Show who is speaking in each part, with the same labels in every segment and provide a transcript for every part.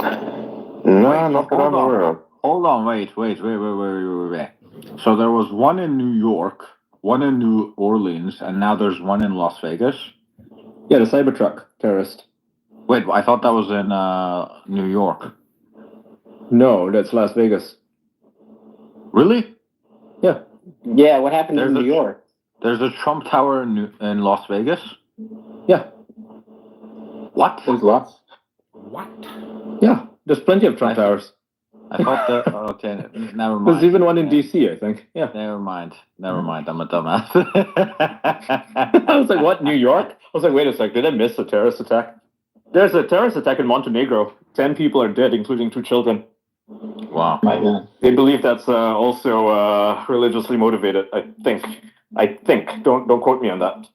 Speaker 1: No,
Speaker 2: Wait,
Speaker 1: not that
Speaker 2: hold
Speaker 1: I'm aware
Speaker 2: on.
Speaker 1: of.
Speaker 2: Hold on, wait. So there was one in New York, one in New Orleans, and now there's one in Las Vegas?
Speaker 3: Yeah, the Cybertruck terrorist.
Speaker 2: Wait, I thought that was in New York.
Speaker 3: No, that's Las Vegas.
Speaker 2: Really?
Speaker 3: Yeah.
Speaker 4: Yeah, what happened
Speaker 2: There's
Speaker 4: in
Speaker 2: a-
Speaker 4: New York?
Speaker 2: There's a Trump Tower in Las Vegas?
Speaker 3: Yeah.
Speaker 2: What?
Speaker 4: There's lots.
Speaker 2: What?
Speaker 3: Yeah. There's plenty of Trump towers.
Speaker 2: I thought that. Okay, never mind.
Speaker 3: There's even one in DC, I think. Yeah.
Speaker 2: Never mind. I'm a dumbass.
Speaker 3: I was like, what, New York? I was like, wait a sec, did I miss a terrorist attack? There's a terrorist attack in Montenegro. 10 people are dead, including 2 children.
Speaker 2: Wow.
Speaker 4: My God.
Speaker 3: They believe that's also religiously motivated, I think. Don't quote me on that.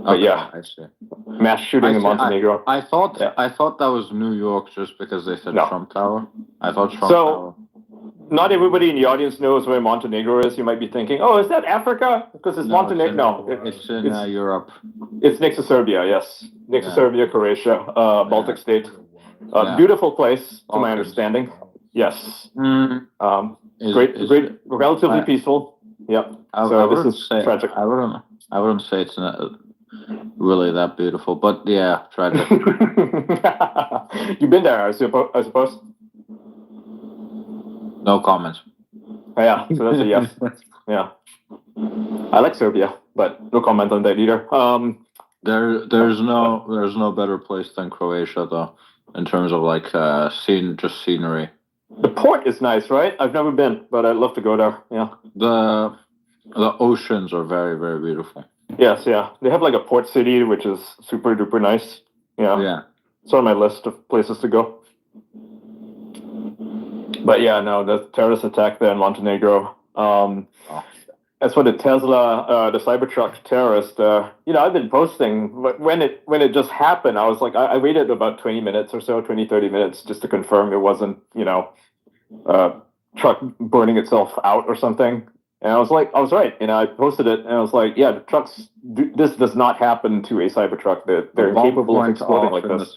Speaker 3: But yeah,
Speaker 2: I see.
Speaker 3: mass shooting in Montenegro.
Speaker 2: I thought that was New York just because they said
Speaker 3: No.
Speaker 2: Trump Tower. I thought Trump
Speaker 3: So-
Speaker 2: Tower.
Speaker 3: Not everybody in the audience knows where Montenegro is. You might be thinking, oh, is that Africa? Because it's Montenegro. No,
Speaker 2: It's in Europe.
Speaker 3: It's next to Serbia, yes. Next to Serbia, Croatia, Baltic state. Beautiful place, to my understanding. Yes. Great, relatively peaceful. Yep. This is tragic.
Speaker 2: I wouldn't say it's really that beautiful, but yeah, tragic.
Speaker 3: You've been there, I suppose.
Speaker 2: No comments.
Speaker 3: Yeah, so that's a yes. Yeah. I like Serbia, but no comment on that either.
Speaker 2: There's no better place than Croatia though, in terms of like scenery.
Speaker 3: The port is nice, right? I've never been, but I'd love to go there. Yeah.
Speaker 2: The oceans are very, very beautiful.
Speaker 3: Yes, yeah. They have like a port city, which is super duper nice. Yeah.
Speaker 2: Yeah.
Speaker 3: It's on my list of places to go. But yeah, no, the terrorist attack there in Montenegro. As for the Tesla, the Cybertruck terrorist, I've been posting, but when it just happened, I was like, I waited about 20 minutes or so, 20, 30 minutes just to confirm it wasn't, truck burning itself out or something. And I was like, I was right. I posted it and I was like, yeah, the trucks, this does not happen to a Cybertruck. They're incapable of exploding like this.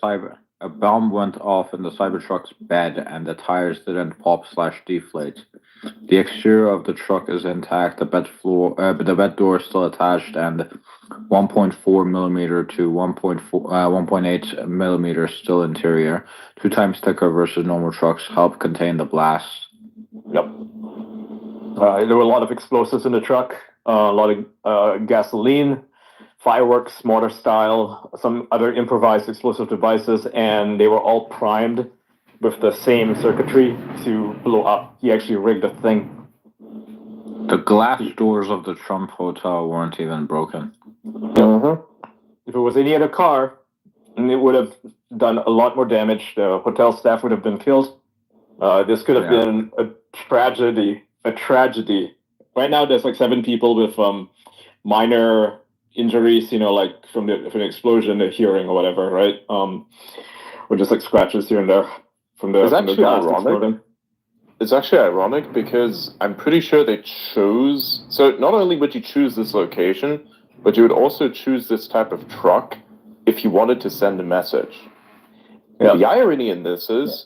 Speaker 2: A bomb went off in the Cybertruck's bed and the tires didn't pop/deflate. The exterior of the truck is intact, the bed door is still attached, and 1.4 millimeter to 1.8 millimeter still interior. 2 times thicker versus normal trucks help contain the blast.
Speaker 3: Yep. There were a lot of explosives in the truck, a lot of gasoline, fireworks, mortar style, some other improvised explosive devices, and they were all primed with the same circuitry to blow up. He actually rigged a thing.
Speaker 2: The glass doors of the Trump Hotel weren't even broken.
Speaker 3: Mm-hmm. If it was any other car, it would have done a lot more damage. The hotel staff would have been killed. This could have been a tragedy. Right now, there's like 7 people with minor injuries, like from an explosion, a hearing or whatever, right? Or just like scratches here and there from the blast exploding.
Speaker 1: It's actually ironic because I'm pretty sure they chose. So not only would you choose this location, but you would also choose this type of truck if you wanted to send a message. Yeah. The irony in this is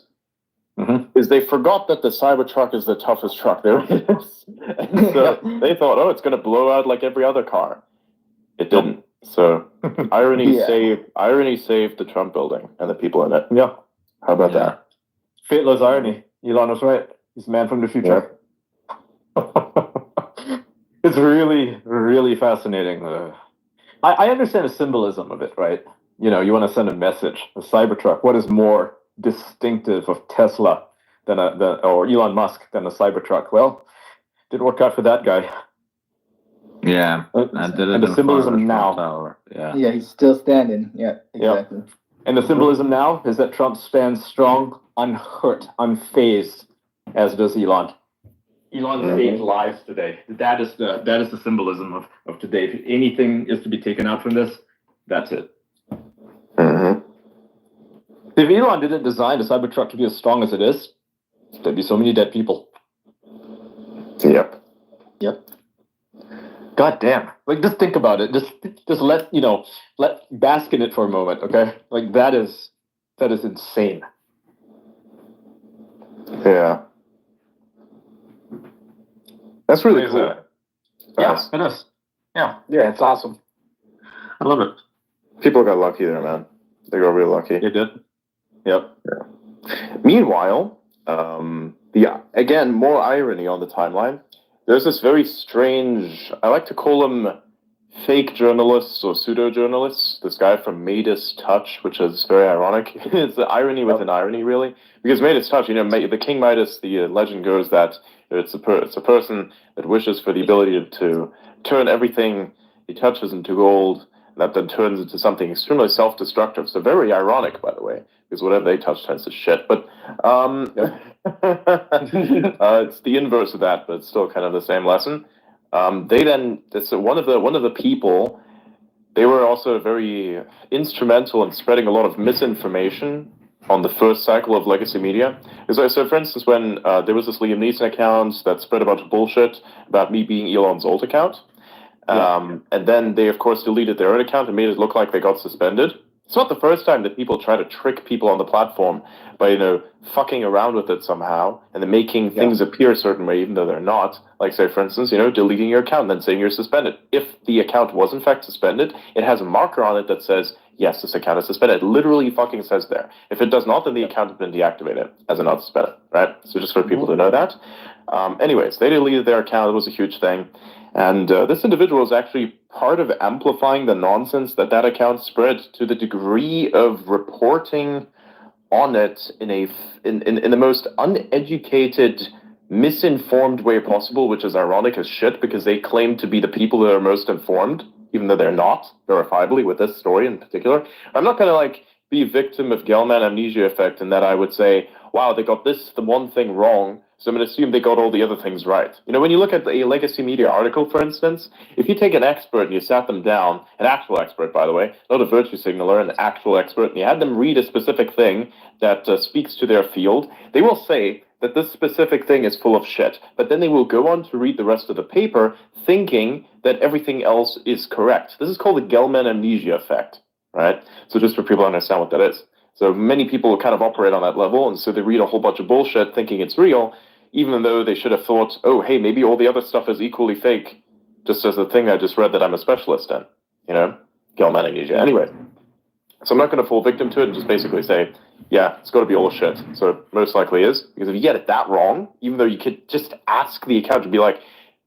Speaker 1: they forgot that the Cybertruck is the toughest truck there is. And so they thought, it's going to blow out like every other car. It didn't. So irony saved the Trump building and the people in it.
Speaker 3: Yeah.
Speaker 1: How about that?
Speaker 3: Fateless irony. Elon was right. He's a man from the future. Yeah. It's really, really fascinating. I understand the symbolism of it, right? You want to send a message. A Cybertruck. What is more distinctive of Tesla or Elon Musk than a Cybertruck? Well, didn't work out for that guy.
Speaker 2: Yeah,
Speaker 3: and the symbolism now.
Speaker 4: Yeah, he's still standing. Yeah, exactly.
Speaker 3: Yeah. And the symbolism now is that Trump stands strong, unhurt, unfazed, as does Elon. Elon saved lives today. That is the symbolism of today. If anything is to be taken out from this, that's it.
Speaker 1: Mm-hmm.
Speaker 3: If Elon didn't design the Cybertruck to be as strong as it is, there'd be so many dead people.
Speaker 1: Yep.
Speaker 3: God damn! Like, just think about it. Just let bask in it for a moment, okay? Like that is insane.
Speaker 1: Yeah. That's really
Speaker 3: Amazing.
Speaker 1: cool.
Speaker 3: Yeah,
Speaker 1: Nice.
Speaker 3: it is. Yeah,
Speaker 4: it's awesome.
Speaker 3: I love it.
Speaker 1: People got lucky there, man. They got real lucky.
Speaker 3: They did. Yep.
Speaker 1: Meanwhile, again, more irony on the timeline. There's this very strange, I like to call them fake journalists or pseudo-journalists. This guy from Midas Touch, which is very ironic. It's the irony with an irony, really. Because Midas Touch, the King Midas, the legend goes that it's a person that wishes for the ability to turn everything he touches into gold, that then turns into something extremely self-destructive. So very ironic, by the way, because whatever they touch turns to shit. But it's the inverse of that, but it's still kind of the same lesson. One of the people, they were also very instrumental in spreading a lot of misinformation on the first cycle of legacy media. So for instance, when there was this Liam Neeson account that spread a bunch of bullshit about me being Elon's old account, and then they, of course, deleted their own account and made it look like they got suspended. It's not the first time that people try to trick people on the platform by, fucking around with it somehow and then making things appear a certain way even though they're not. Like, say, for instance, deleting your account and then saying you're suspended. If the account was in fact suspended, it has a marker on it that says, yes, this account is suspended. It literally fucking says there. If it does not, then the account has been deactivated as a not suspended, right? So just for people to know that. Anyways, they deleted their account. It was a huge thing. And this individual is actually part of amplifying the nonsense that account spread to the degree of reporting on it in the most uneducated, misinformed way possible, which is ironic as shit because they claim to be the people that are most informed, even though they're not, verifiably, with this story in particular. I'm not going to be a victim of Gell-Mann amnesia effect in that I would say, wow, they got the one thing wrong, so I'm going to assume they got all the other things right. When you look at a legacy media article, for instance, if you take an expert and you sat them down, an actual expert, by the way, not a virtue signaler, an actual expert, and you had them read a specific thing that speaks to their field, they will say that this specific thing is full of shit. But then they will go on to read the rest of the paper thinking that everything else is correct. This is called the Gell-Mann amnesia effect, right? So just for people to understand what that is. So many people kind of operate on that level, and so they read a whole bunch of bullshit thinking it's real, even though they should have thought, oh, hey, maybe all the other stuff is equally fake, just as the thing I just read that I'm a specialist in, Gell-Mann amnesia. Anyway, so I'm not going to fall victim to it and just basically say, yeah, it's got to be all shit. So it most likely is, because if you get it that wrong, even though you could just ask the account to be like,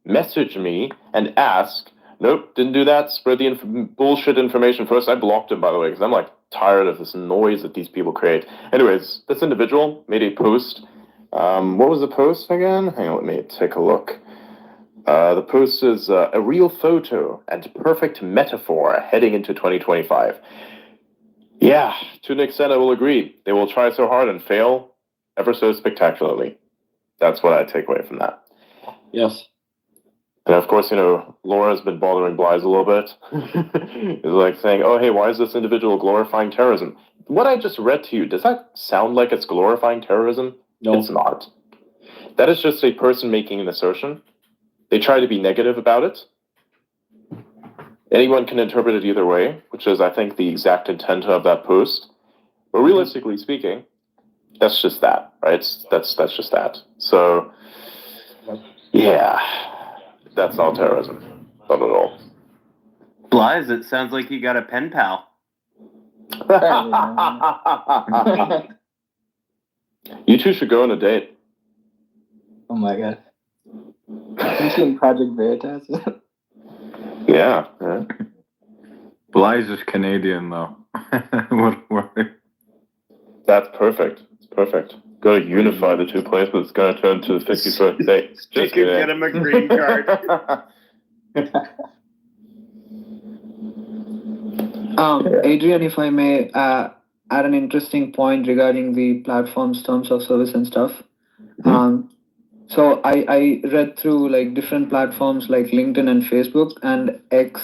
Speaker 1: message me and ask, nope, didn't do that, spread the bullshit information first. I blocked him, by the way, because I'm tired of this noise that these people create. Anyways, this individual made a post. What was the post again? Hang on, let me take a look. The post is a real photo and perfect metaphor heading into 2025. Yeah, to an extent I will agree. They will try so hard and fail ever so spectacularly. That's what I take away from that.
Speaker 3: Yes.
Speaker 1: And of course, Laura's been bothering Blythe a little bit. It's saying, oh, hey, why is this individual glorifying terrorism? What I just read to you, does that sound like it's glorifying terrorism?
Speaker 3: No.
Speaker 1: It's not. That is just a person making an assertion. They try to be negative about it. Anyone can interpret it either way, which is, I think, the exact intent of that post. But realistically speaking, that's just that, right? That's just that. So, yeah, that's not terrorism. Not at all.
Speaker 5: Blythe, it sounds like you got a pen pal.
Speaker 1: You two should go on a date.
Speaker 4: Oh my god. You seen Project Veritas?
Speaker 1: Yeah.
Speaker 2: Blythe is Canadian, though. What worry?
Speaker 1: That's perfect. It's perfect. Got to unify the two places. It's going to turn to the 51st date.
Speaker 5: You
Speaker 1: Just
Speaker 5: could
Speaker 1: kidding.
Speaker 5: get him a green card.
Speaker 6: Adrian, if I may add an interesting point regarding the platform's terms of service and stuff. So I read through different platforms like LinkedIn and Facebook and X.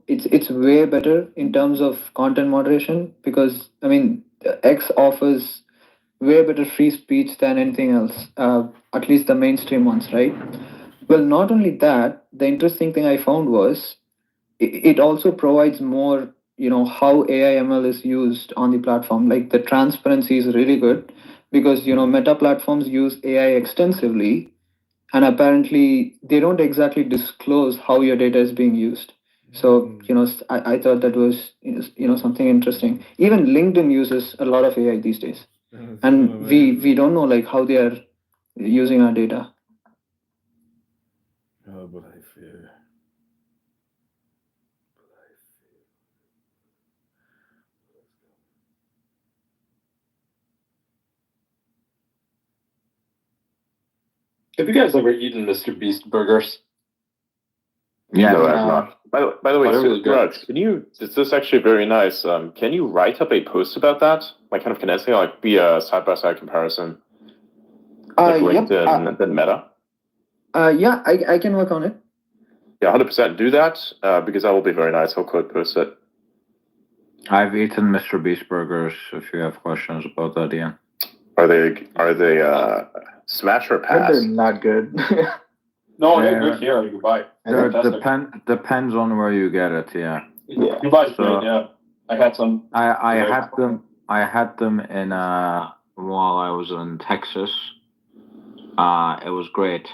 Speaker 6: It's way better in terms of content moderation because X offers way better free speech than anything else. At least the mainstream ones, right? Well, not only that, the interesting thing I found was it also provides more, how AI ML is used on the platform. Like the transparency is really good because, Meta platforms use AI extensively, and apparently they don't exactly disclose how your data is being used. So, I thought that was, something interesting. Even LinkedIn uses a lot of AI these days, and we don't know like how they are using our data.
Speaker 7: Oh, but I fear.
Speaker 3: Have you guys ever eaten Mr. Beast burgers?
Speaker 2: Yeah.
Speaker 1: No, I'm not. By the way,
Speaker 3: Oh, they're really good.
Speaker 1: Raj, this is actually very nice. Can you write up a post about that? Like kind of condensing, like be a side-by-side comparison, like
Speaker 6: Yep.
Speaker 1: LinkedIn and then Meta?
Speaker 6: Yeah, I can work on it.
Speaker 1: Yeah, 100% do that, because that will be very nice. I'll quote post it.
Speaker 2: I've eaten Mr. Beast burgers. If you have questions about that, Ian.
Speaker 1: Are they smash or
Speaker 4: But they're
Speaker 1: pass?
Speaker 4: not good.
Speaker 3: No, they're good here. You can buy.
Speaker 2: There
Speaker 3: Fantastic.
Speaker 2: depends on where you get it. Yeah.
Speaker 4: Yeah.
Speaker 3: You buy it
Speaker 2: So-
Speaker 3: good, yeah. I had some.
Speaker 2: I
Speaker 3: Today.
Speaker 2: had them in while I was in Texas. It was great.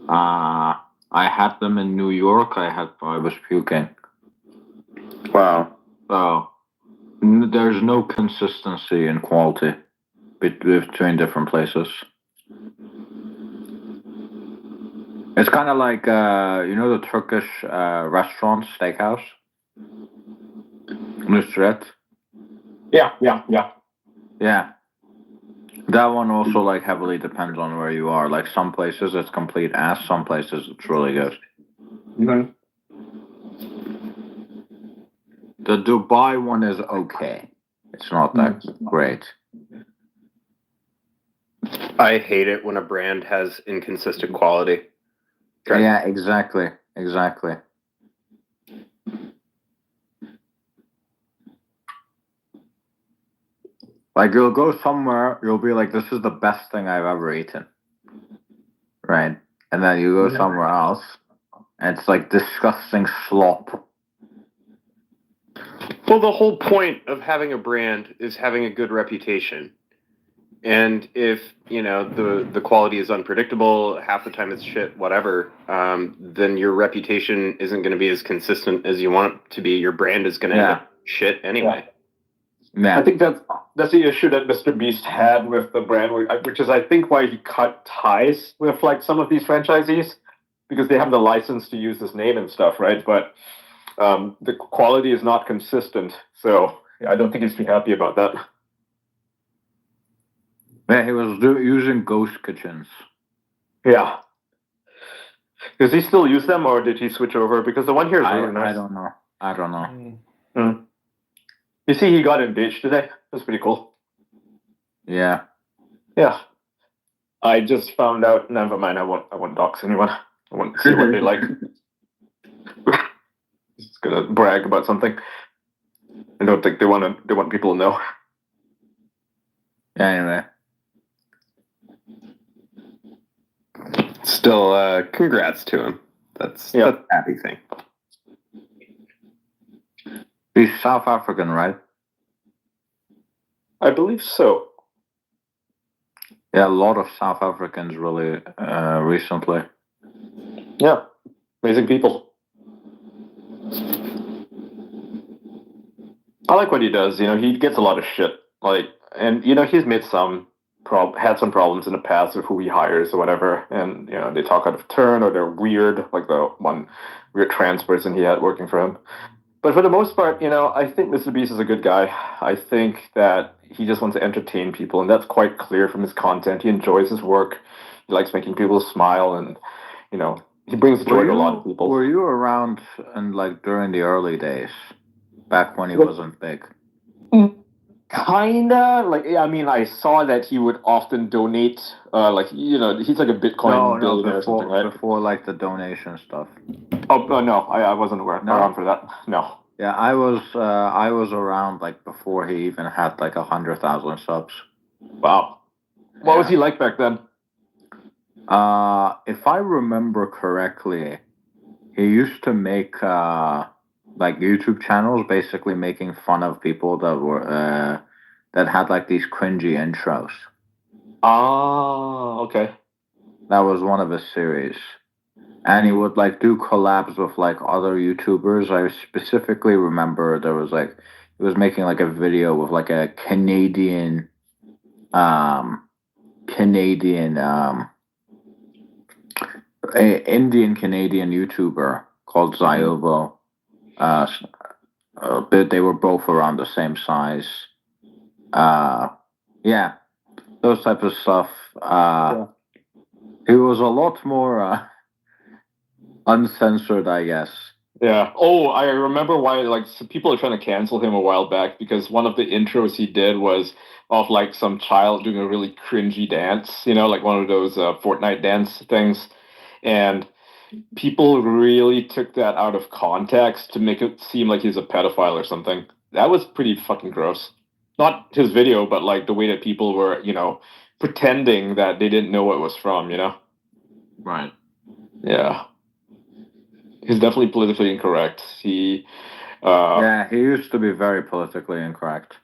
Speaker 2: I had them in New York. I was puking.
Speaker 1: Wow.
Speaker 2: So there's no consistency in quality between different places. It's kind of like the Turkish restaurant steakhouse, Nusret.
Speaker 3: Yeah.
Speaker 2: Yeah. That one also like heavily depends on where you are. Like some places it's complete ass, some places it's really good.
Speaker 3: Mm-hmm.
Speaker 2: The Dubai one is okay. It's not that great.
Speaker 5: I hate it when a brand has inconsistent quality. Okay.
Speaker 2: Yeah, exactly. Like you'll go somewhere, you'll be like, this is the best thing I've ever eaten. Right? And then you go somewhere else, and it's like disgusting slop.
Speaker 5: Well, the whole point of having a brand is having a good reputation. And if, the quality is unpredictable, half the time it's shit, whatever, then your reputation isn't going to be as consistent as you want it to be. Your brand is going to end up shit anyway.
Speaker 2: Yeah.
Speaker 3: I think that's the issue that Mr. Beast had with the brand, which is I think why he cut ties with like some of these franchisees, because they have the license to use his name and stuff, right? But the quality is not consistent, so I don't think he's too happy about that.
Speaker 2: Yeah, he was using ghost kitchens.
Speaker 3: Yeah. Does he still use them, or did he switch over? Because the one here is really nice.
Speaker 2: I don't know.
Speaker 3: You see, he got engaged today. That's pretty cool.
Speaker 2: Yeah.
Speaker 3: Yeah. I just found out. Never mind. I won't dox anyone. I won't see what they like. Just gonna brag about something. I don't think they want people to know.
Speaker 2: Anyway.
Speaker 5: Still, congrats to him. That's a happy thing.
Speaker 2: He's South African, right?
Speaker 3: I believe so.
Speaker 2: Yeah, a lot of South Africans really recently.
Speaker 3: Yeah. Amazing people. I like what he does. He gets a lot of shit. And he's made had some problems in the past with who he hires or whatever. And they talk out of turn or they're weird, like the one weird trans person he had working for him. But for the most part, I think Mr. Beast is a good guy. I think that he just wants to entertain people, and that's quite clear from his content. He enjoys his work. He likes making people smile, and he brings joy to a lot of people.
Speaker 2: Were you around during the early days, back when he wasn't big?
Speaker 3: Kinda. I saw that he would often donate. He's like a Bitcoin billionaire or something, right?
Speaker 2: Before the donation stuff.
Speaker 3: Oh no, I wasn't around for that. No.
Speaker 2: Yeah, I was around before he even had 100,000 subs.
Speaker 3: Wow. What was he like back then?
Speaker 2: If I remember correctly, he used to make like YouTube channels, basically making fun of people that were that had like these cringy intros.
Speaker 3: Ah, okay.
Speaker 2: That was one of his series. And he would like do collabs with like other YouTubers. I specifically remember there was like he was making like a video with like a Canadian Canadian Indian Canadian YouTuber called Zyovo. They were both around the same size. Yeah, those type of stuff. It was a lot more uncensored, I guess.
Speaker 3: Yeah. Oh, I remember why. Like, people are trying to cancel him a while back because one of the intros he did was of like some child doing a really cringy dance. You know, like one of those Fortnite dance things, and people really took that out of context to make it seem like he's a pedophile or something. That was pretty fucking gross. Not his video, but like the way that people were, pretending that they didn't know what it was from.
Speaker 2: Right.
Speaker 3: Yeah. He's definitely politically incorrect.
Speaker 2: Yeah, he used to be very politically incorrect.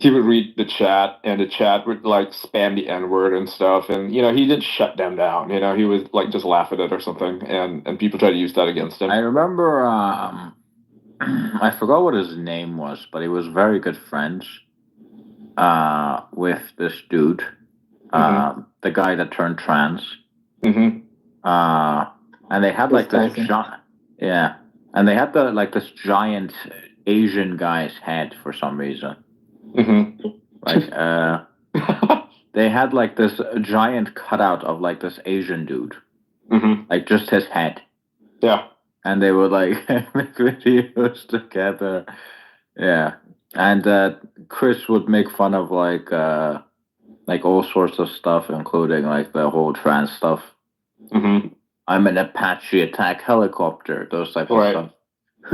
Speaker 3: He would read the chat, and the chat would like spam the N-word and stuff, and he didn't shut them down. He would like just laugh at it or something, and people try to use that against him.
Speaker 2: I remember I forgot what his name was, but he was very good friends with this dude, the guy that turned trans.
Speaker 3: Mm-hmm.
Speaker 2: And they had like this yeah, and they had this giant Asian guy's head for some reason.
Speaker 3: Mm-hmm.
Speaker 2: Like they had like this giant cutout of like this Asian dude, like just his head.
Speaker 3: Yeah.
Speaker 2: And they would like make videos together. Yeah. And Chris would make fun of like all sorts of stuff, including like the whole trans stuff.
Speaker 3: Mm-hmm.
Speaker 2: I'm an Apache attack helicopter, those types of stuff.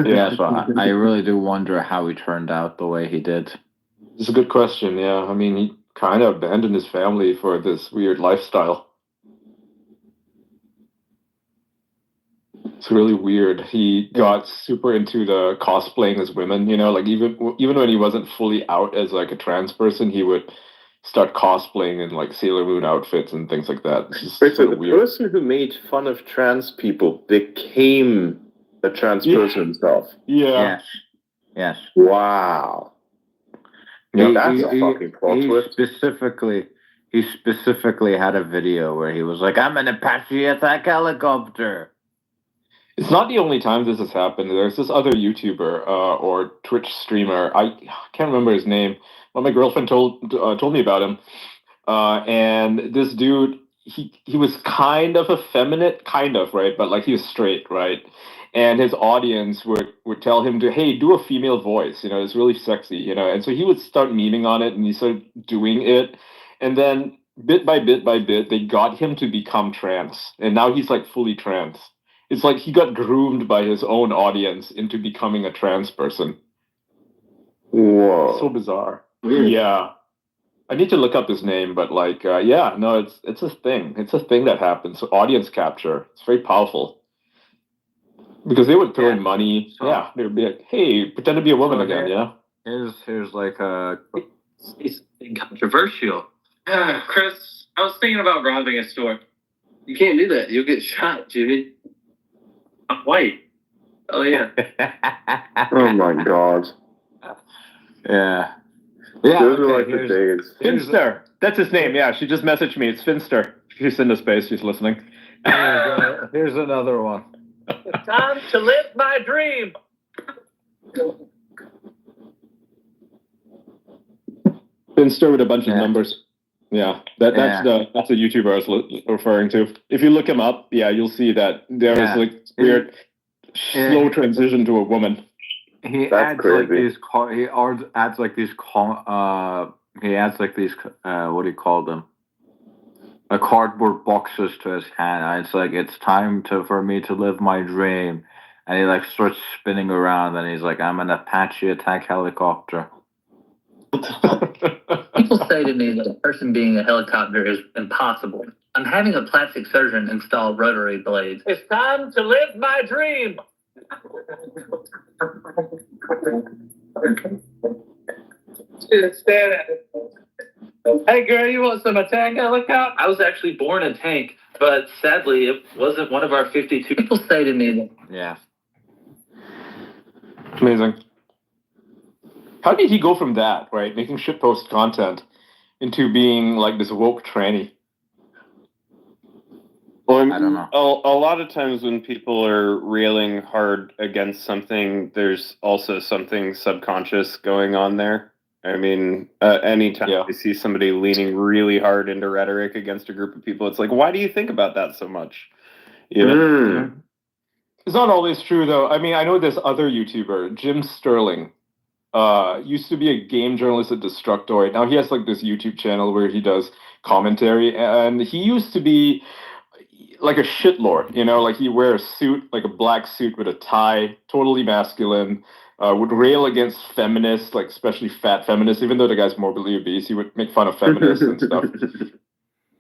Speaker 3: Yeah.
Speaker 2: So I really do wonder how he turned out the way he did.
Speaker 3: It's a good question. Yeah. I mean, he kind of abandoned his family for this weird lifestyle. It's really weird. He got super into the cosplaying as women, like even when he wasn't fully out as like a trans person, he would start cosplaying in like Sailor Moon outfits and things like that. It's just
Speaker 1: Wait, so
Speaker 3: sort
Speaker 1: the
Speaker 3: of weird.
Speaker 1: person who made fun of trans people became a trans person himself?
Speaker 3: Yeah.
Speaker 2: Yes.
Speaker 1: Wow.
Speaker 3: Yeah.
Speaker 1: That's a fucking plot twist.
Speaker 2: He specifically had a video where he was like, I'm an Apache attack helicopter.
Speaker 3: It's not the only time this has happened. There's this other YouTuber or Twitch streamer. I can't remember his name. Well, my girlfriend told me about him. And this dude, he was kind of effeminate, kind of, right? But like he was straight, right? And his audience would tell him to, hey, do a female voice. It's really sexy, And so he would start memeing on it, and he started doing it. And then bit by bit by bit, they got him to become trans. And now he's like fully trans. It's like he got groomed by his own audience into becoming a trans person.
Speaker 1: Whoa.
Speaker 3: So bizarre. Yeah. I need to look up his name, but like, yeah, no, it's a thing. It's a thing that happens. So audience capture. It's very powerful. Because they would throw in money. So, they would be like, hey, pretend to be a woman again,
Speaker 2: Here's like a...
Speaker 4: It's controversial. Chris, I was thinking about robbing a store. You can't do that. You'll get shot, Jimmy. I'm white. Oh, yeah.
Speaker 1: Oh, my God.
Speaker 2: Yeah.
Speaker 1: Those are like the days.
Speaker 3: Finster. That's his name. Yeah, she just messaged me. It's Finster. She's in the space. She's listening.
Speaker 2: Here's another one.
Speaker 4: Time to live my dream.
Speaker 3: Finster with a bunch of numbers. Yeah, that's the YouTuber I was referring to. If you look him up, you'll see that there is like weird slow transition to a woman.
Speaker 2: He adds like these what do you call them? Cardboard boxes to his hand. And it's like, it's time for me to live my dream. And he like starts spinning around, and he's like, I'm an Apache attack helicopter.
Speaker 4: People say to me that a person being a helicopter is impossible. I'm having a plastic surgeon install rotary blades. It's time to live my dream. Just stand at it. Hey girl, you want some of Tank helicopter? I was actually born a tank, but sadly it wasn't one of our 52. People say to me,
Speaker 2: Yeah.
Speaker 3: Amazing. How did he go from that, right, making shitpost content, into being like this woke tranny?
Speaker 5: Well,
Speaker 2: I don't know.
Speaker 5: A lot of times when people are railing hard against something, there's also something subconscious going on there. I mean, anytime
Speaker 3: Yeah.
Speaker 5: I see somebody leaning really hard into rhetoric against a group of people, it's like, why do you think about that so much? You know?
Speaker 3: It's not always true, though. I mean, I know this other YouTuber, Jim Sterling, used to be a game journalist at Destructoid. Now he has like this YouTube channel where he does commentary, and he used to be like a shitlord, you know, like he wear a suit, like a black suit with a tie, totally masculine, would rail against feminists, like especially fat feminists, even though the guy's morbidly obese, he would make fun of feminists and stuff.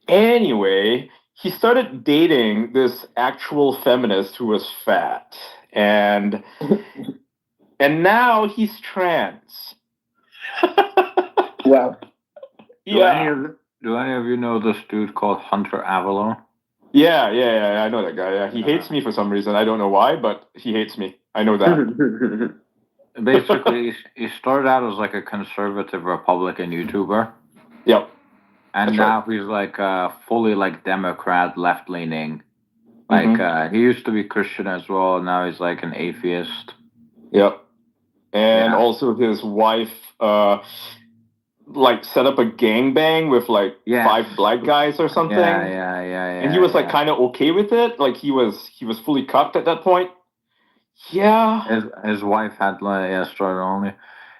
Speaker 3: Anyway, he started dating this actual feminist who was fat, and now he's trans.
Speaker 6: Wow.
Speaker 3: Yeah.
Speaker 2: Do any of you know this dude called Hunter Avalon?
Speaker 3: Yeah, I know that guy. Yeah, he hates me for some reason. I don't know why, but he hates me. I know that.
Speaker 2: Basically, he started out as like a conservative Republican YouTuber,
Speaker 3: Yep.
Speaker 2: and
Speaker 3: That's
Speaker 2: now he's like fully like Democrat, left leaning. Like he used to be Christian as well. Now he's like an atheist.
Speaker 3: Yep. And
Speaker 2: Yeah.
Speaker 3: also his wife like set up a gangbang with like
Speaker 2: Yeah.
Speaker 3: 5 black guys or something.
Speaker 2: Yeah.
Speaker 3: And he was like kind of okay with it. Like he was fully cucked at that point. Yeah.
Speaker 2: His wife had like started only.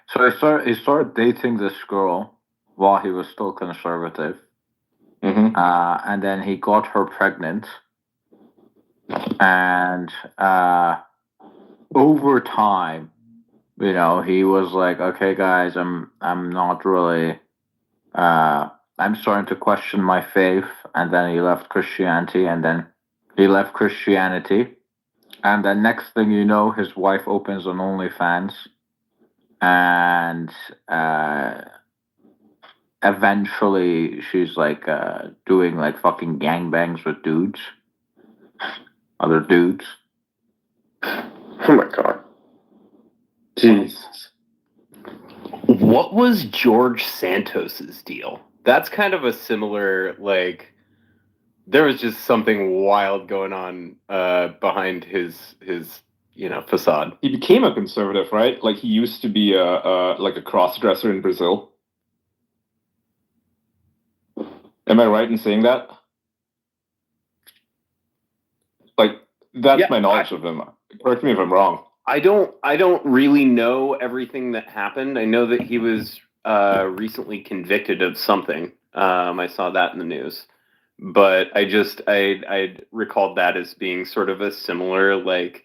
Speaker 2: So he started dating this girl while he was still conservative.
Speaker 3: Mm-hmm.
Speaker 2: And then he got her pregnant. And over time, you know, he was like, okay, guys, I'm not really, I'm starting to question my faith. And then he left Christianity, and then he left Christianity. And then next thing you know, his wife opens an OnlyFans, and eventually she's like doing like fucking gangbangs with dudes, other dudes.
Speaker 5: Oh my god.
Speaker 3: Jesus.
Speaker 5: What was George Santos's deal? That's kind of a similar, like, there was just something wild going on behind his facade.
Speaker 3: He became a conservative, right? Like he used to be like a cross-dresser in Brazil. Am I right in saying that? Like that's my knowledge of him. Correct me if I'm wrong.
Speaker 5: I don't really know everything that happened. I know that he was recently convicted of something. I saw that in the news. But I recalled that as being sort of a similar like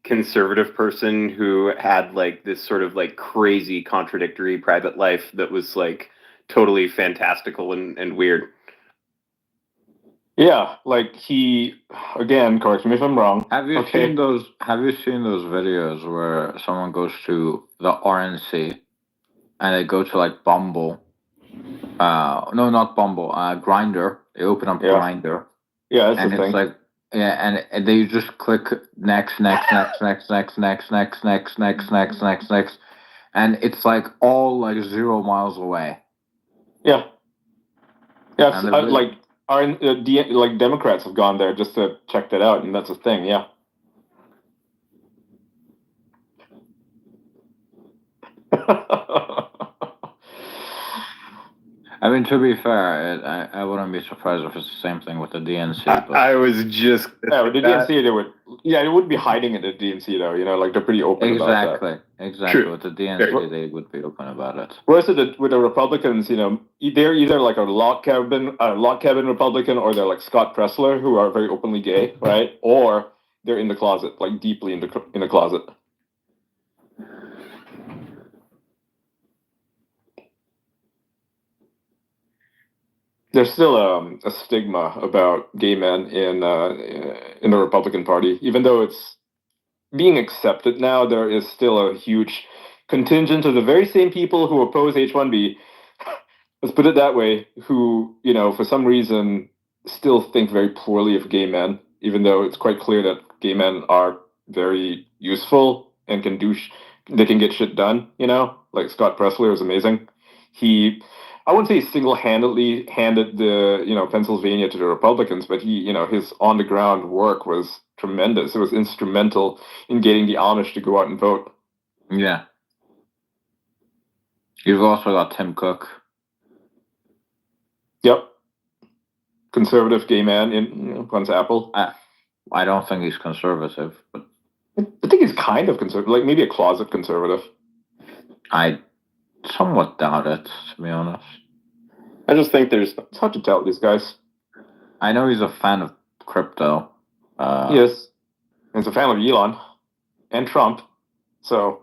Speaker 5: conservative person who had like this sort of like crazy contradictory private life that was like totally fantastical and weird.
Speaker 3: Yeah, like he again, correct me if I'm wrong.
Speaker 2: Have you seen those videos where someone goes to the RNC and they go to like Bumble? No, not Bumble. Grinder. They open up Grinder.
Speaker 3: Yeah, that's
Speaker 2: and
Speaker 3: the
Speaker 2: it's
Speaker 3: thing.
Speaker 2: like and they just click next, and it's like all like 0 miles away.
Speaker 3: Yeah. Yeah,
Speaker 2: And
Speaker 3: like like Democrats have gone there just to check that out, and that's the thing. Yeah.
Speaker 2: I mean, to be fair, I wouldn't be surprised if it's the same thing with the DNC. But
Speaker 5: I was just
Speaker 3: with the DNC they would they wouldn't be hiding it at DNC though. You know, like they're pretty open about that.
Speaker 2: Exactly. With the DNC, they would be open about it.
Speaker 3: Whereas with the Republicans, you know, they're either like a log cabin Republican, or they're like Scott Pressler, who are very openly gay, right? Or they're in the closet, like deeply in the closet. there's still a stigma about gay men in the Republican Party, even though it's being accepted now. There is still a huge contingent of the very same people who oppose H-1B. Let's put it that way. Who, for some reason, still think very poorly of gay men, even though it's quite clear that gay men are very useful and they can get shit done. Like Scott Presler is amazing. I wouldn't say he single-handedly handed the Pennsylvania to the Republicans, but his on-the-ground work was tremendous. It was instrumental in getting the Amish to go out and vote.
Speaker 2: Yeah. You've also got Tim Cook.
Speaker 3: Yep. Conservative gay man runs Apple.
Speaker 2: I don't think he's conservative, but
Speaker 3: I think he's kind of conservative, like maybe a closet conservative.
Speaker 2: I somewhat doubt it, to be honest.
Speaker 5: I just think
Speaker 3: It's hard to tell with these guys.
Speaker 2: I know he's a fan of crypto.
Speaker 3: Yes. He's a fan of Elon and Trump. So,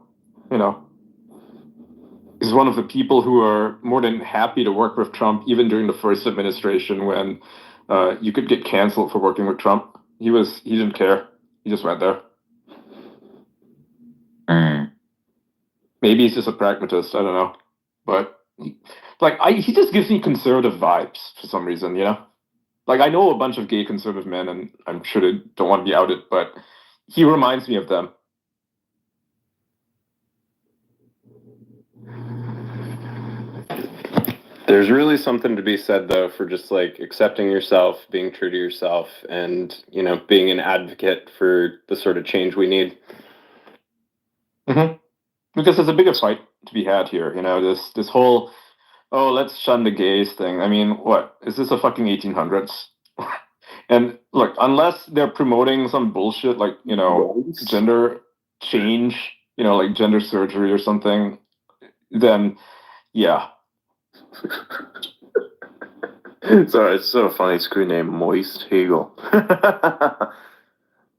Speaker 3: he's one of the people who are more than happy to work with Trump, even during the first administration when you could get canceled for working with Trump. He didn't care. He just went there. Maybe he's just a pragmatist. I don't know. But he just gives me conservative vibes for some reason, Like, I know a bunch of gay conservative men, and I'm sure they don't want to be outed, but he reminds me of them.
Speaker 5: there's really something to be said, though, for just like accepting yourself, being true to yourself, and being an advocate for the sort of change we need.
Speaker 3: Mm-hmm. Because there's a bigger fight to be had here. This whole let's shun the gays thing. I mean, what is this, a fucking 1800s? And look, unless they're promoting some bullshit like gender change, like gender surgery or something, then yeah.
Speaker 1: Sorry, it's so funny. Screen name Moist Hegel.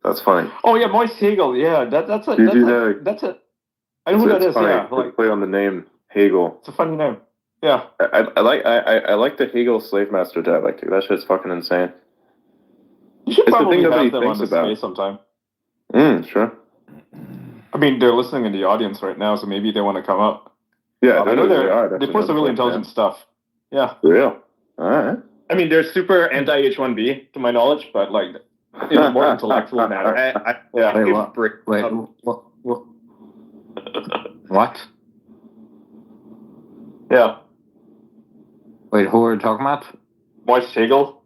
Speaker 1: That's funny.
Speaker 3: Oh yeah, Moist Hegel. Yeah, that's a. I know who that is.
Speaker 1: Funny.
Speaker 3: Yeah, like
Speaker 1: play on the name Hegel.
Speaker 3: It's a funny name. Yeah.
Speaker 1: I like the Hegel slave master dialectic. That shit's fucking insane.
Speaker 3: You should
Speaker 1: It's the
Speaker 3: probably
Speaker 1: thing nobody
Speaker 3: have them on
Speaker 1: thinks
Speaker 3: the
Speaker 1: about.
Speaker 3: space sometime.
Speaker 1: Sure.
Speaker 3: I mean, they're listening in the audience right now, so maybe they want to come up.
Speaker 1: Yeah,
Speaker 3: I know
Speaker 1: they are.
Speaker 3: they post some really intelligent stuff. Yeah.
Speaker 1: For real. All right.
Speaker 3: I mean, they're super anti-H-1B, to my knowledge, but like, in a more intellectual manner. Yeah.
Speaker 2: Wait, what?
Speaker 3: Yeah.
Speaker 2: Wait, who are you talking about?
Speaker 3: Moist Hegel.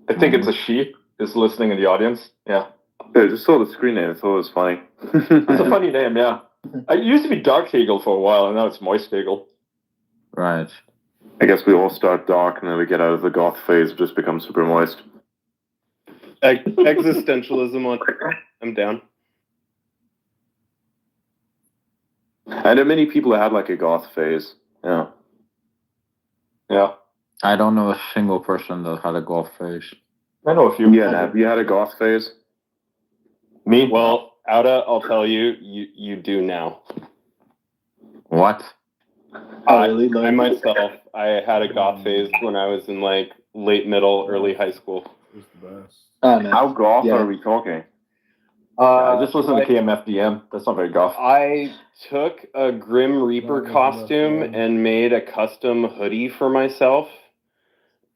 Speaker 3: I think it's a she is listening in the audience. Yeah.
Speaker 1: I just saw the screen name. I thought it was funny.
Speaker 3: It's a funny name, yeah. It used to be Dark Hegel for a while, and now it's Moist Hegel.
Speaker 2: Right.
Speaker 1: I guess we all start dark, and then we get out of the goth phase, just become super moist.
Speaker 5: Existentialism. I'm down.
Speaker 1: I know many people that had like a goth phase. Yeah.
Speaker 3: Yeah.
Speaker 2: I don't know a single person that had a golf face.
Speaker 3: I know a few.
Speaker 1: Yeah, have you had a goth phase?
Speaker 3: Me?
Speaker 5: Well, Auda, I'll tell you, you do now.
Speaker 2: What?
Speaker 5: I myself, I had a goth phase when I was in like late middle, early high school.
Speaker 7: It's the best.
Speaker 6: Oh, no.
Speaker 1: How goth are we talking?
Speaker 3: Just listen to KMFDM. That's not very goth.
Speaker 5: I took a Grim Reaper costume and made a custom hoodie for myself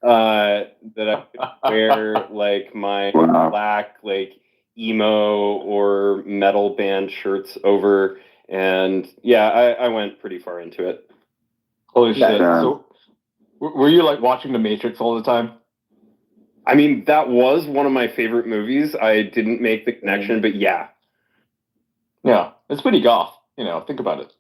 Speaker 5: that I could wear like my black like emo or metal band shirts over, and yeah, I went pretty far into it.
Speaker 3: Holy shit.
Speaker 1: Yeah.
Speaker 3: So, were you like watching The Matrix all the time?
Speaker 5: I mean, that was one of my favorite movies. I didn't make the connection, but yeah.
Speaker 3: Yeah, it's pretty goth. Think about it.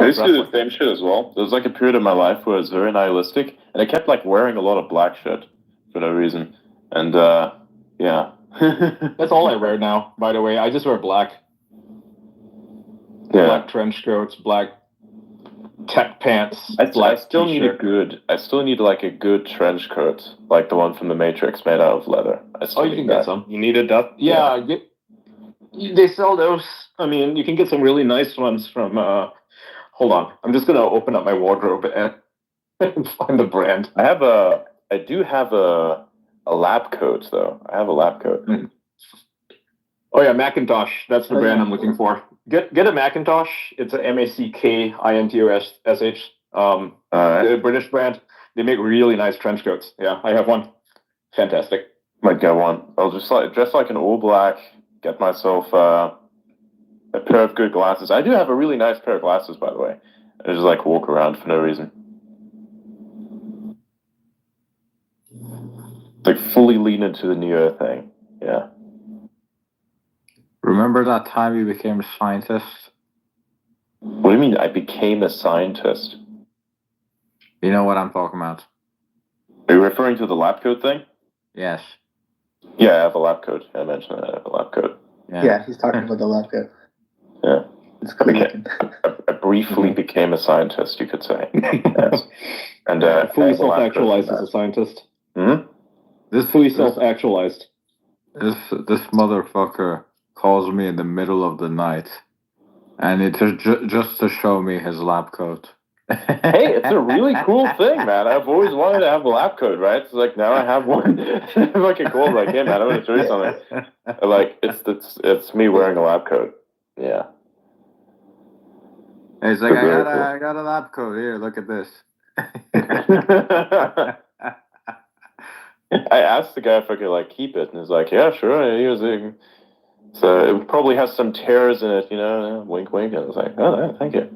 Speaker 1: I used to do the same shit as well. There was like a period of my life where I was very nihilistic, and I kept like wearing a lot of black shit for no reason. And yeah.
Speaker 3: That's all I wear now, by the way. I just wear black.
Speaker 1: Yeah.
Speaker 3: Black trench coats, black tech pants.
Speaker 1: I still need like a good trench coat, like the one from The Matrix, made out of leather.
Speaker 3: You can get some.
Speaker 5: You need a dust?
Speaker 3: Yeah, they sell those. I mean, you can get some really nice ones from. Hold on, I'm just gonna open up my wardrobe and find the brand.
Speaker 1: I I do have a lab coat though. I have a lab coat.
Speaker 3: Oh yeah, Macintosh. That's the brand I'm looking for. Get a Macintosh. It's a Macintosh. The British brand. They make really nice trench coats. Yeah, I have one. Fantastic.
Speaker 1: Might get one. I'll just dress like an all black. Get myself a pair of good glasses. I do have a really nice pair of glasses, by the way. I just like walk around for no reason. Like fully lean into the Neo thing. Yeah.
Speaker 2: Remember that time you became a scientist?
Speaker 1: What do you mean I became a scientist?
Speaker 2: You know what I'm talking about?
Speaker 1: Are you referring to the lab coat thing?
Speaker 2: Yes.
Speaker 1: Yeah, I have a lab coat. I mentioned that I have a lab coat.
Speaker 6: Yeah, he's talking about the lab coat.
Speaker 1: Yeah.
Speaker 6: It's cool looking.
Speaker 1: I briefly became a scientist, you could say. Yes. And
Speaker 3: fully self-actualized as a scientist.
Speaker 1: Hmm?
Speaker 3: Fully self-actualized.
Speaker 2: This motherfucker calls me in the middle of the night, and it's just to show me his lab coat.
Speaker 1: Hey, it's a really cool thing, man. I've always wanted to have a lab coat, right? It's like now I have one. I'm like a cool, like, hey man, I want to show you something. Like it's me wearing a lab coat. Yeah.
Speaker 2: And he's like,
Speaker 1: It's very cool.
Speaker 2: I got a lab coat here. Look at this.
Speaker 1: I asked the guy if I could like keep it, and he's like, "Yeah, sure." And he was like, so it probably has some tears in it, you know. Wink, wink. And I was like, "Oh, yeah, thank you."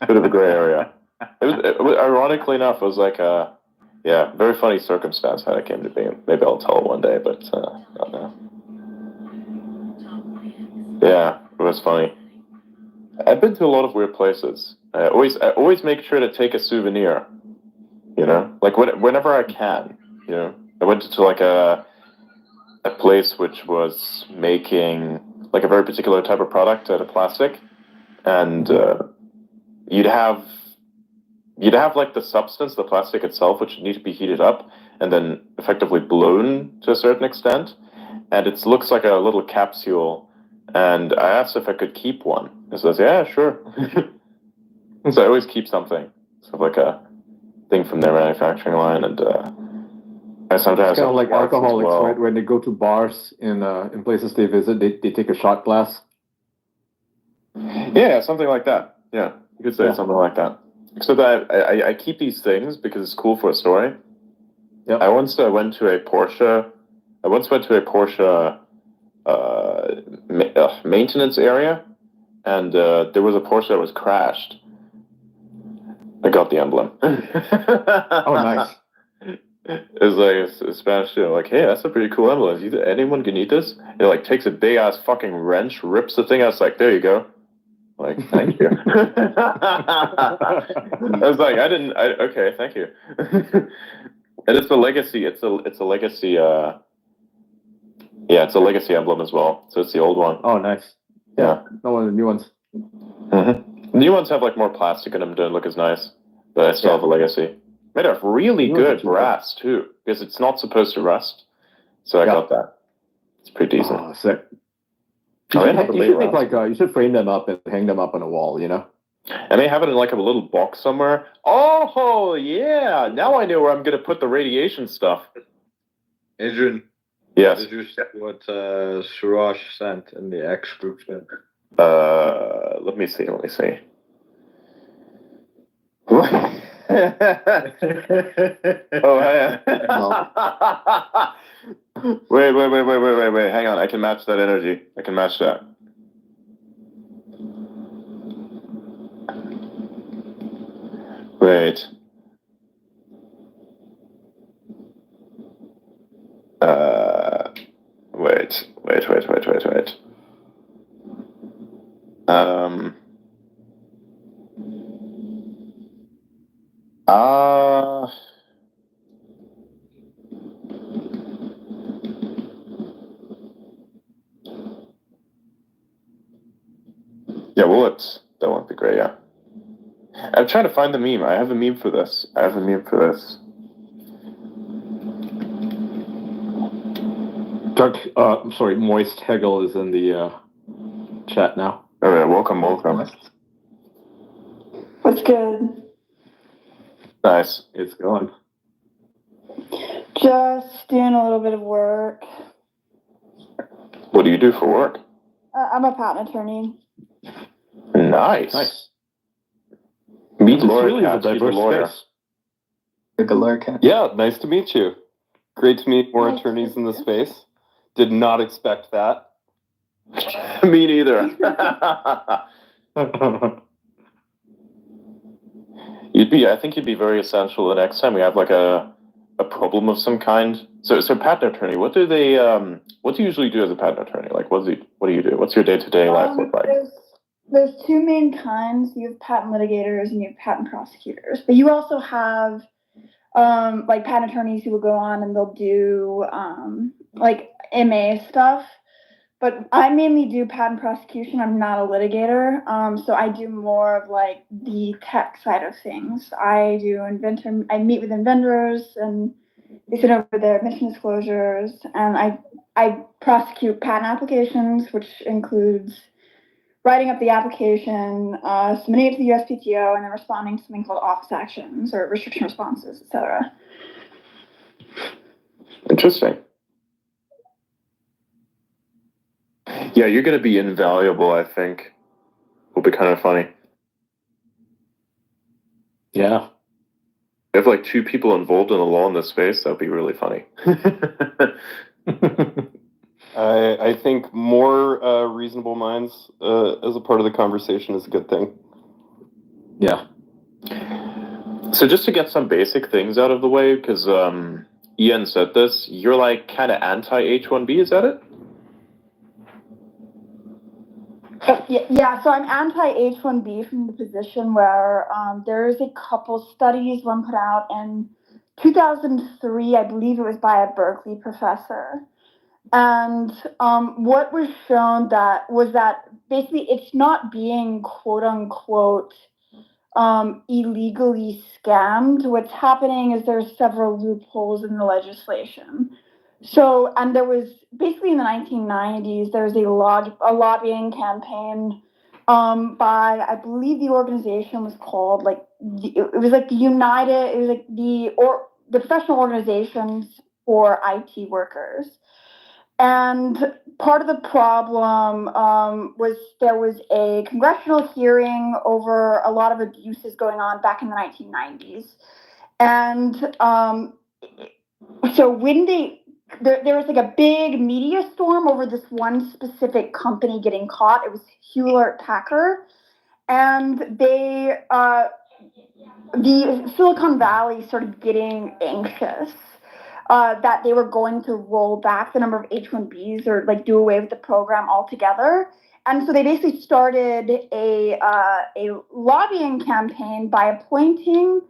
Speaker 1: Bit of a gray area. It was ironically enough, it was like yeah, very funny circumstance how it came to be. Maybe I'll tell it one day, but not now. Yeah, it was funny. I've been to a lot of weird places. I always make sure to take a souvenir. You know, like whenever I can. You know, I went to like a place which was making like a very particular type of product out of plastic, and you'd have like the substance, the plastic itself, which would need to be heated up and then effectively blown to a certain extent, and it looks like a little capsule. And I asked if I could keep one. He says, "Yeah, sure." So I always keep something, sort of like a thing from their manufacturing line, and I sometimes
Speaker 3: It's kind of like
Speaker 1: parts as
Speaker 3: alcoholics,
Speaker 1: well.
Speaker 3: right? When they go to bars in places they visit, they take a shot glass.
Speaker 1: Yeah, something like that. Yeah, you could say something like that. Except that I keep these things because it's cool for a story.
Speaker 3: Yep.
Speaker 1: I once went to a Porsche maintenance area, and there was a Porsche that was crashed. I got the emblem.
Speaker 3: Oh, nice.
Speaker 1: It was like a Spanish dude, like, "Hey, that's a pretty cool emblem. Anyone can eat this?" It like takes a big ass fucking wrench, rips the thing out. It's like, "There you go." Like, thank you. I was like, okay, thank you. And it's a legacy. It's a legacy. Yeah, it's a legacy emblem as well. So it's the old one.
Speaker 3: Oh, nice.
Speaker 1: Yeah.
Speaker 3: Not one of the new ones.
Speaker 1: Mm-hmm. New ones have like more plastic in them, don't look as nice, but I still have a legacy. Made of really good brass too, because it's not supposed to rust. So I got that. It's pretty decent.
Speaker 3: Oh, sick.
Speaker 1: You
Speaker 3: You should frame them up and hang them up on a wall, you know?
Speaker 1: And they have it in like a little box somewhere. Oh, yeah. Now I know where I'm going to put the radiation stuff.
Speaker 2: Adrian.
Speaker 1: Yes.
Speaker 2: Did you see what Suraj sent in the X group chat?
Speaker 1: Let me see. Oh, yeah. Wait. Hang on. I can match that energy. I can match that. Wait. Wait. Yeah, well, that won't be great, yeah. I'm trying to find the meme. I have a meme for this.
Speaker 3: Moist Hegel is in the chat now.
Speaker 1: All right, welcome.
Speaker 6: What's good?
Speaker 1: Nice.
Speaker 3: It's going.
Speaker 7: Just doing a little bit of work.
Speaker 1: What do you do for work?
Speaker 7: I'm a patent attorney.
Speaker 1: Nice.
Speaker 3: Nice.
Speaker 1: Meet
Speaker 3: This
Speaker 1: Laura
Speaker 3: really is a
Speaker 1: Katz. She's a
Speaker 3: diverse
Speaker 1: lawyer.
Speaker 3: space.
Speaker 6: Like a lurk.
Speaker 5: Yeah, nice to meet you. Great to meet more
Speaker 7: Nice to
Speaker 5: attorneys in the
Speaker 7: meet you.
Speaker 5: space. Did not expect that.
Speaker 1: Me neither. I think you'd be very essential the next time we have like a problem of some kind. So patent attorney, what do you usually do as a patent attorney? Like what do you do? What's your day-to-day life look like?
Speaker 7: There's two main kinds. You have patent litigators and you have patent prosecutors. But you also have like patent attorneys who will go on and they'll do like MA stuff. But I mainly do patent prosecution. I'm not a litigator. So I do more of like the tech side of things. I meet with inventors and they send over their mission disclosures, and I prosecute patent applications, which includes writing up the application, submitting it to the USPTO, and then responding to something called office actions or restriction responses, etc.
Speaker 1: Interesting. Yeah, you're going to be invaluable, I think. Will be kind of funny.
Speaker 3: Yeah.
Speaker 1: If like two people involved in the law in this space, that would be really funny.
Speaker 5: I think more reasonable minds as a part of the conversation is a good thing.
Speaker 3: Yeah.
Speaker 1: So just to get some basic things out of the way, because Ian said this, you're like kind of anti-H-1B, is that it?
Speaker 7: Yeah, so I'm anti-H-1B from the position where there's a couple studies, one put out in 2003, I believe it was by a Berkeley professor. And what was shown was that basically it's not being quote unquote illegally scammed. What's happening is there's several loopholes in the legislation. So, and there was basically in the 1990s, there was a lobbying campaign by, I believe the organization was called it was like the professional organizations for IT workers. And part of the problem was there was a congressional hearing over a lot of abuses going on back in the 1990s. And so when there was like a big media storm over this one specific company getting caught. It was Hewlett-Packard. And the Silicon Valley started getting anxious. That they were going to roll back the number of H-1Bs or like do away with the program altogether. And so they basically started a lobbying campaign by appointing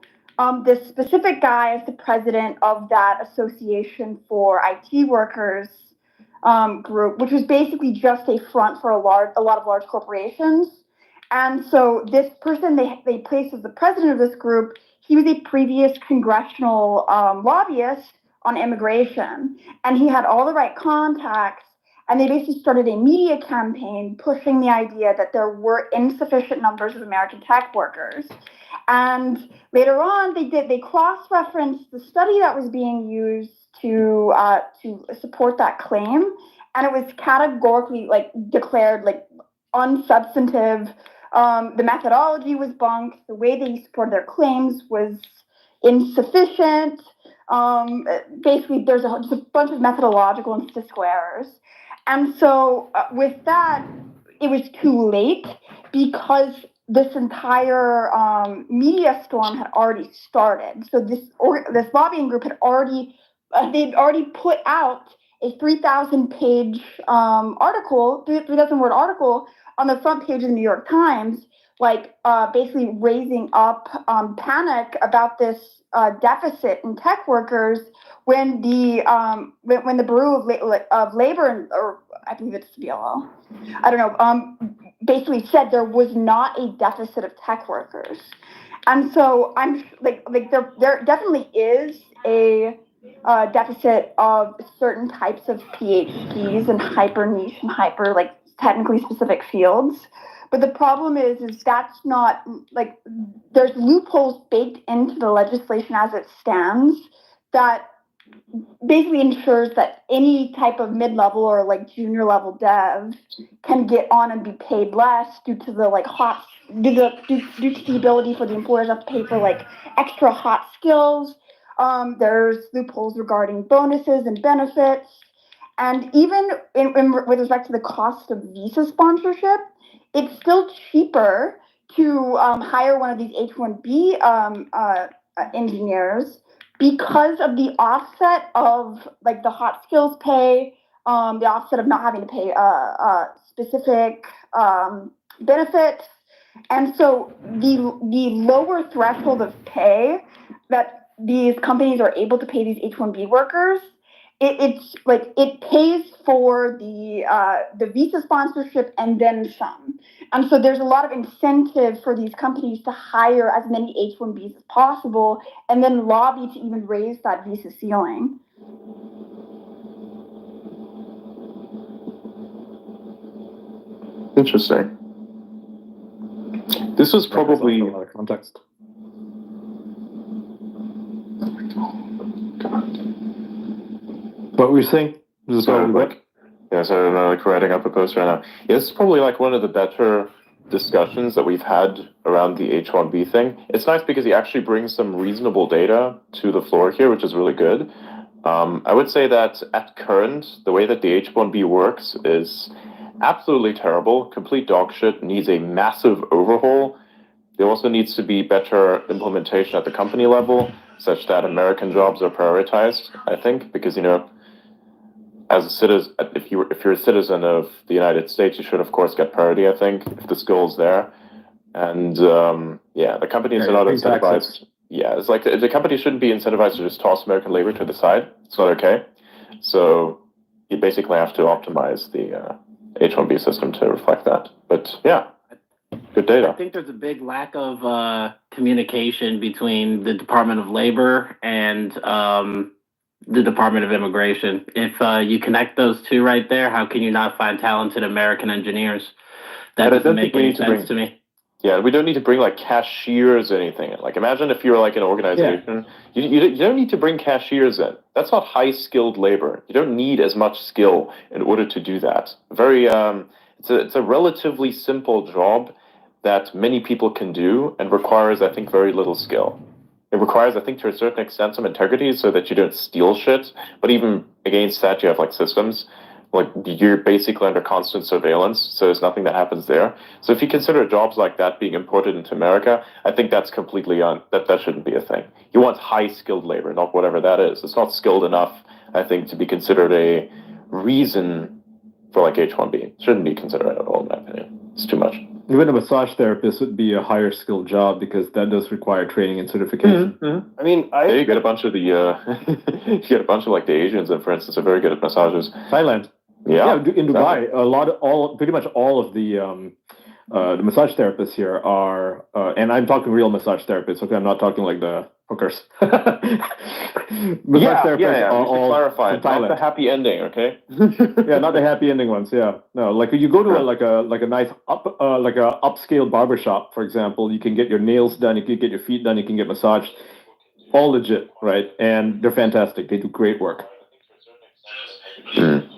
Speaker 7: this specific guy as the president of that Association for IT Workers group, which was basically just a front for a lot of large corporations. And so this person they placed as the president of this group, he was a previous congressional lobbyist on immigration, and he had all the right contacts, and they basically started a media campaign pushing the idea that there were insufficient numbers of American tech workers. And later on, they cross-referenced the study that was being used to support that claim, and it was categorically declared unsubstantive. The methodology was bunk. The way they supported their claims was insufficient. Basically, there's just a bunch of methodological and statistical errors. And so with that, it was too late because this entire media storm had already started. So this lobbying group had they'd already put out a 3,000-page article, 3,000-word article on the front page of the New York Times, basically raising up panic about this deficit in tech workers when the Bureau of Labor, or I believe it's BLO, I don't know, basically said there was not a deficit of tech workers. And so I'm there definitely is a deficit of certain types of PhDs in hyper niche and hyper technically specific fields. But the problem is that's not like there's loopholes baked into the legislation as it stands that basically ensures that any type of mid-level or like junior level dev can get on and be paid less due to the like due to the ability for the employers to pay for like extra hot skills. There's loopholes regarding bonuses and benefits, and even with respect to the cost of visa sponsorship, it's still cheaper to hire one of these H-1B engineers because of the offset of like the hot skills pay, the offset of not having to pay specific benefits, and so the lower threshold of pay that these companies are able to pay these H-1B workers, it's like it pays for the visa sponsorship and then some. And so there's a lot of incentive for these companies to hire as many H-1Bs as possible and then lobby to even raise that visa ceiling.
Speaker 1: Interesting. This was probably
Speaker 3: a lot of context. What were you saying? This is
Speaker 1: so
Speaker 3: probably what?
Speaker 1: so I'm like writing up a post right now. Yeah, this is probably like one of the better discussions that we've had around the H-1B thing. It's nice because he actually brings some reasonable data to the floor here, which is really good. I would say that at current, the way that the H-1B works is absolutely terrible, complete dog shit, needs a massive overhaul. There also needs to be better implementation at the company level, such that American jobs are prioritized, I think, because, as a citizen, if you're a citizen of the United States, you should, of course, get priority, I think, if the skill's there. And, the companies are not incentivized. Yeah, it's like the company shouldn't be incentivized to just toss American labor to the side. It's not okay. So you basically have to optimize the H-1B system to reflect that. But, yeah. Good data.
Speaker 8: I think there's a big lack of communication between the Department of Labor and the Department of Immigration. If you connect those two right there, how can you not find talented American engineers? That doesn't make any sense to me.
Speaker 1: Yeah, we don't need to bring like cashiers or anything. Like, imagine if you're like an organization, you don't need to bring cashiers in. That's not high skilled labor. You don't need as much skill in order to do that. It's a relatively simple job that many people can do and requires, I think, very little skill. It requires, I think, to a certain extent, some integrity so that you don't steal shit. But even against that, you have like systems. Like, you're basically under constant surveillance, so there's nothing that happens there. So if you consider jobs like that being imported into America, I think that's completely that shouldn't be a thing. You want high skilled labor, not whatever that is. It's not skilled enough, I think, to be considered a reason for like H-1B. It shouldn't be considered at all, in my opinion. It's too much.
Speaker 3: Even a massage therapist would be a higher skilled job because that does require training and certification.
Speaker 5: Mm-hmm. I mean,
Speaker 1: you get a bunch of you get a bunch of like the Asians, and for instance, are very good at massages.
Speaker 3: Thailand.
Speaker 1: Yeah,
Speaker 3: in Dubai, pretty much all of the massage therapists here are, and I'm talking real massage therapists. Okay, I'm not talking like the hookers. Massage therapists are all
Speaker 1: clarify,
Speaker 3: from Thailand.
Speaker 1: Not the happy ending, okay?
Speaker 3: Yeah, not the happy ending ones. Yeah, no, like you go to a nice upscale barbershop, for example, you can get your nails done, you can get your feet done, you can get massaged, all legit, right? And they're fantastic. They do great work.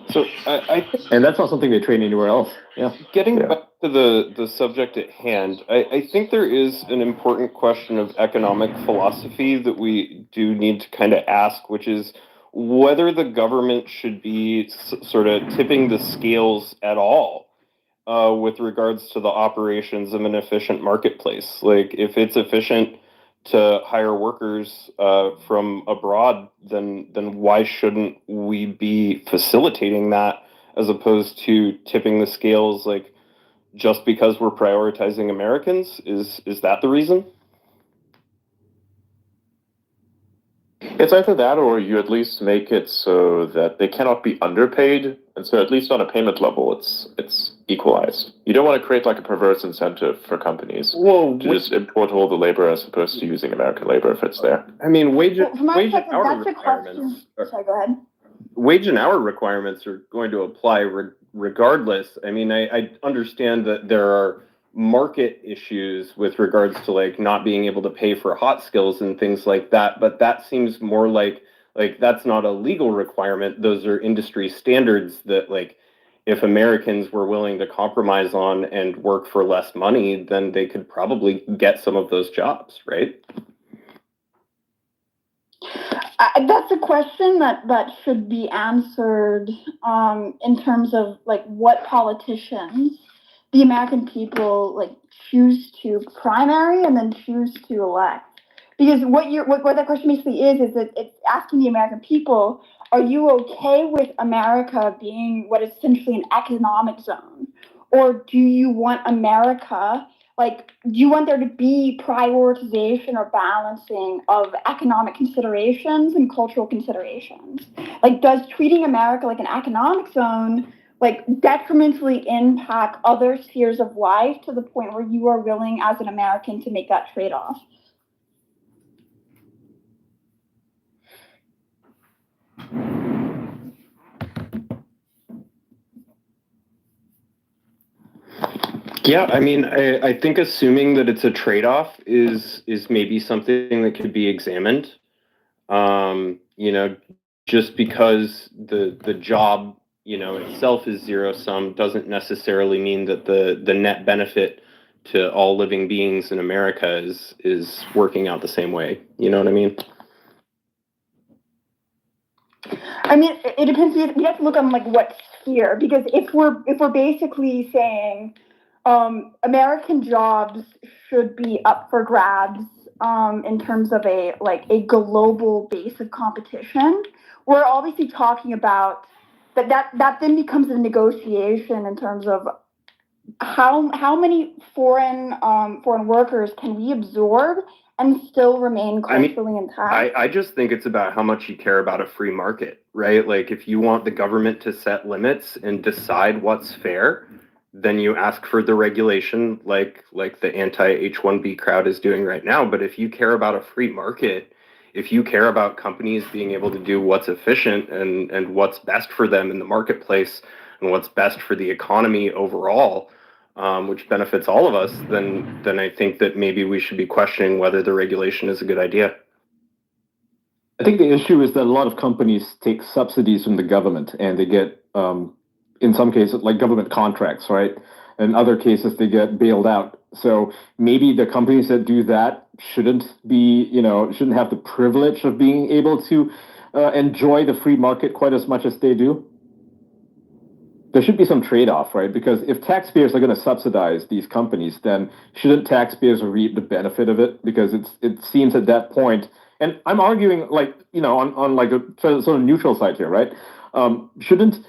Speaker 5: So
Speaker 3: and that's not something they train anywhere else. Yeah.
Speaker 5: Getting back to the subject at hand, I think there is an important question of economic philosophy that we do need to kind of ask, which is whether the government should be sort of tipping the scales at all with regards to the operations of an efficient marketplace. Like, if it's efficient to hire workers from abroad, then why shouldn't we be facilitating that as opposed to tipping the scales? Like, just because we're prioritizing Americans, is that the reason?
Speaker 1: It's either that, or you at least make it so that they cannot be underpaid, and so at least on a payment level, it's equalized. You don't want to create like a perverse incentive for companies to just import all the labor as opposed to using American labor if it's there.
Speaker 5: I mean, wage and
Speaker 7: That's
Speaker 5: hour
Speaker 7: a
Speaker 5: requirements.
Speaker 7: Sorry, go ahead.
Speaker 5: Wage and hour requirements are going to apply regardless. I mean, I understand that there are market issues with regards to like not being able to pay for hot skills and things like that, but that seems more like that's not a legal requirement. Those are industry standards that like if Americans were willing to compromise on and work for less money, then they could probably get some of those jobs, right?
Speaker 7: That's a question that should be answered in terms of like what politicians the American people like choose to primary and then choose to elect. Because what that question basically is that it's asking the American people, are you okay with America being what is essentially an economic zone? Or do you want America, like, do you want there to be prioritization or balancing of economic considerations and cultural considerations? Like, does treating America like an economic zone, like, detrimentally impact other spheres of life to the point where you are willing as an American to make that trade-off?
Speaker 5: Yeah, I mean, I think assuming that it's a trade-off is maybe something that could be examined. You know, just because the job, you know, itself is zero sum doesn't necessarily mean that the net benefit to all living beings in America is working out the same way. You know what I mean?
Speaker 7: I mean, it depends. You have to look on like what sphere, because if we're basically saying American jobs should be up for grabs in terms of a global base of competition, we're obviously talking about that then becomes a negotiation in terms of how many foreign workers can we absorb and still remain culturally intact.
Speaker 5: I just think it's about how much you care about a free market, right? Like if you want the government to set limits and decide what's fair, then you ask for the regulation like the anti-H-1B crowd is doing right now. But if you care about a free market, if you care about companies being able to do what's efficient and what's best for them in the marketplace and what's best for the economy overall, which benefits all of us, then I think that maybe we should be questioning whether the regulation is a good idea.
Speaker 3: I think the issue is that a lot of companies take subsidies from the government and they get, in some cases, like government contracts, right? In other cases, they get bailed out. So maybe the companies that do that shouldn't have the privilege of being able to enjoy the free market quite as much as they do. There should be some trade-off, right? Because if taxpayers are going to subsidize these companies, then shouldn't taxpayers reap the benefit of it? Because it seems at that point, and I'm arguing on like a sort of neutral side here, right? Shouldn't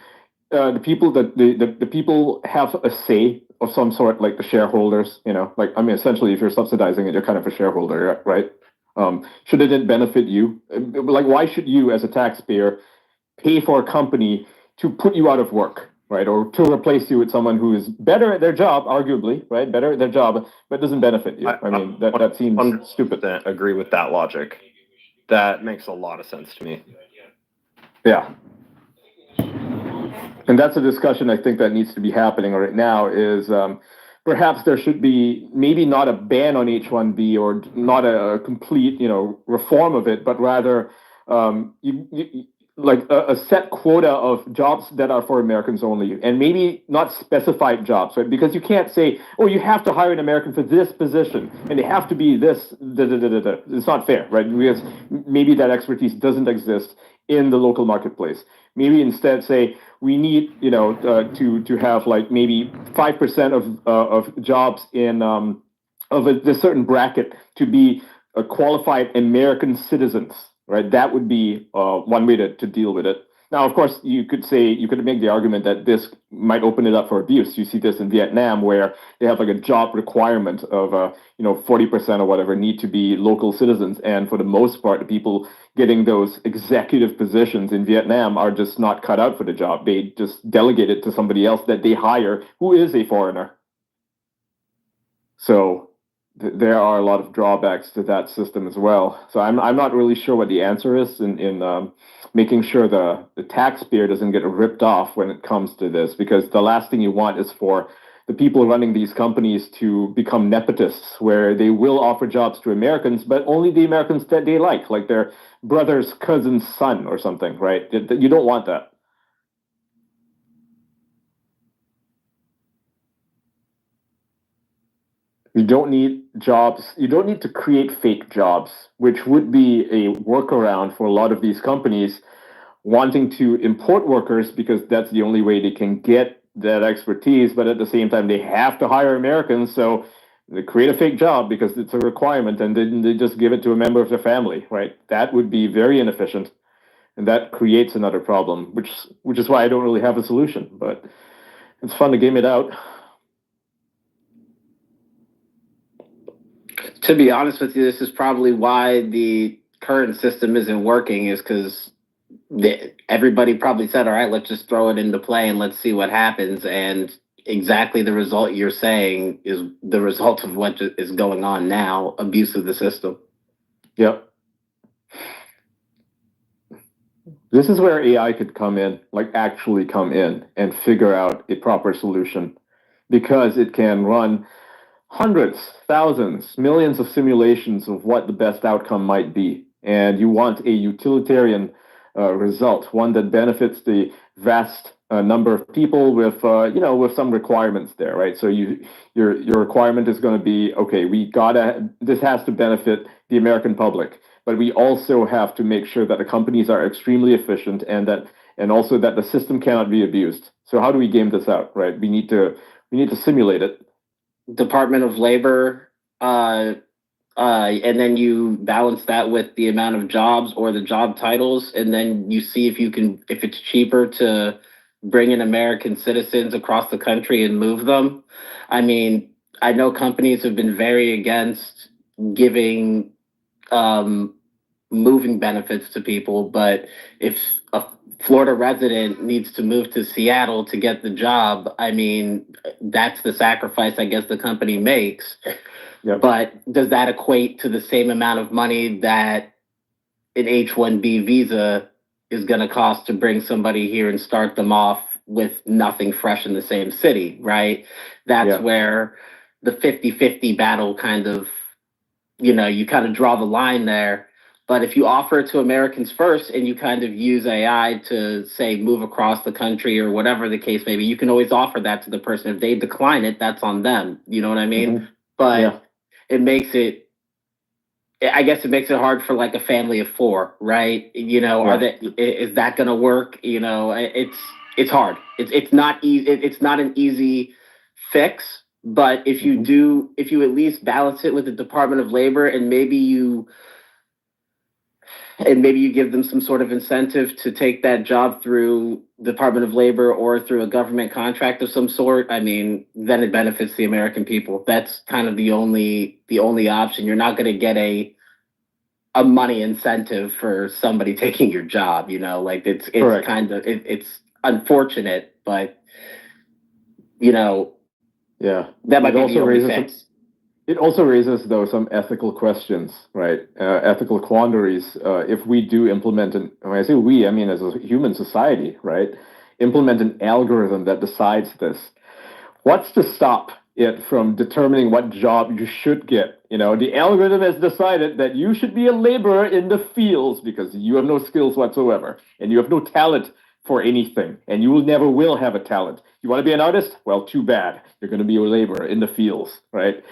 Speaker 3: the people have a say of some sort, like the shareholders? Essentially, if you're subsidizing it, you're kind of a shareholder, right? Should it benefit you? Like, why should you, as a taxpayer, pay for a company to put you out of work, right? Or to replace you with someone who is better at their job, arguably, right? Better at their job, but doesn't benefit you. That seems stupid.
Speaker 5: Agree with that logic. That makes a lot of sense to me.
Speaker 3: Yeah. And that's a discussion I think that needs to be happening right now is perhaps there should be maybe not a ban on H-1B or not a complete, reform of it, but rather like a set quota of jobs that are for Americans only, and maybe not specified jobs, right? Because you can't say, oh, you have to hire an American for this position, and they have to be this, It's not fair, right? Because maybe that expertise doesn't exist in the local marketplace. Maybe instead say, we need, to have like maybe 5% of jobs in of a certain bracket to be qualified American citizens. Right, that would be one way to deal with it. Now, of course, you could make the argument that this might open it up for abuse. You see this in Vietnam, where they have like a job requirement of 40% or whatever need to be local citizens, and for the most part, the people getting those executive positions in Vietnam are just not cut out for the job. They just delegate it to somebody else that they hire who is a foreigner. So there are a lot of drawbacks to that system as well. So I'm not really sure what the answer is in making sure the taxpayer doesn't get ripped off when it comes to this, because the last thing you want is for the people running these companies to become nepotists, where they will offer jobs to Americans, but only the Americans that they like their brother's cousin's son or something, right? You don't want that. You don't need jobs. You don't need to create fake jobs, which would be a workaround for a lot of these companies wanting to import workers because that's the only way they can get that expertise. But at the same time, they have to hire Americans. So they create a fake job because it's a requirement, and then they just give it to a member of their family, right? That would be very inefficient. And that creates another problem, which is why I don't really have a solution. But it's fun to game it out.
Speaker 8: To be honest with you, this is probably why the current system isn't working, is because everybody probably said, all right, let's just throw it into play and let's see what happens. And exactly the result you're saying is the result of what is going on now, abuse of the system.
Speaker 3: Yep. This is where AI could come in, like actually come in and figure out a proper solution, because it can run hundreds, thousands, millions of simulations of what the best outcome might be. And you want a utilitarian result, one that benefits the vast number of people with, with some requirements there, right? So your requirement is going to be, okay, this has to benefit the American public, but we also have to make sure that the companies are extremely efficient and also that the system cannot be abused. So how do we game this out, right? We need to simulate it.
Speaker 8: Department of Labor, and then you balance that with the amount of jobs or the job titles, and then you see if it's cheaper to bring in American citizens across the country and move them. I mean, I know companies have been very against giving moving benefits to people, but if a Florida resident needs to move to Seattle to get the job, I mean, that's the sacrifice I guess the company makes.
Speaker 3: Yep.
Speaker 8: But does that equate to the same amount of money that an H-1B visa is going to cost to bring somebody here and start them off with nothing fresh in the same city, right? That's where the 50-50 battle kind of, you kind of draw the line there. But if you offer it to Americans first and you kind of use AI to say move across the country or whatever the case may be, you can always offer that to the person. If they decline it, that's on them. You know what I mean?
Speaker 3: Mm-hmm.
Speaker 8: But it makes it hard for like a family of four, right? Is that going to work? It's hard. It's not easy. It's not an easy fix. But if you at least balance it with the Department of Labor and maybe you give them some sort of incentive to take that job through Department of Labor or through a government contract of some sort, I mean, then it benefits the American people. That's kind of the only option. You're not going to get a money incentive for somebody taking your job, it's
Speaker 3: Correct.
Speaker 8: kind of, it's unfortunate, but, that might be the only fix.
Speaker 3: It also raises, though, some ethical questions, right? Ethical quandaries. If we do implement when I say we, I mean as a human society, right? Implement an algorithm that decides this. What's to stop it from determining what job you should get? The algorithm has decided that you should be a laborer in the fields because you have no skills whatsoever and you have no talent for anything, and you never will have a talent. You want to be an artist? Well, too bad. You're going to be a laborer in the fields, right?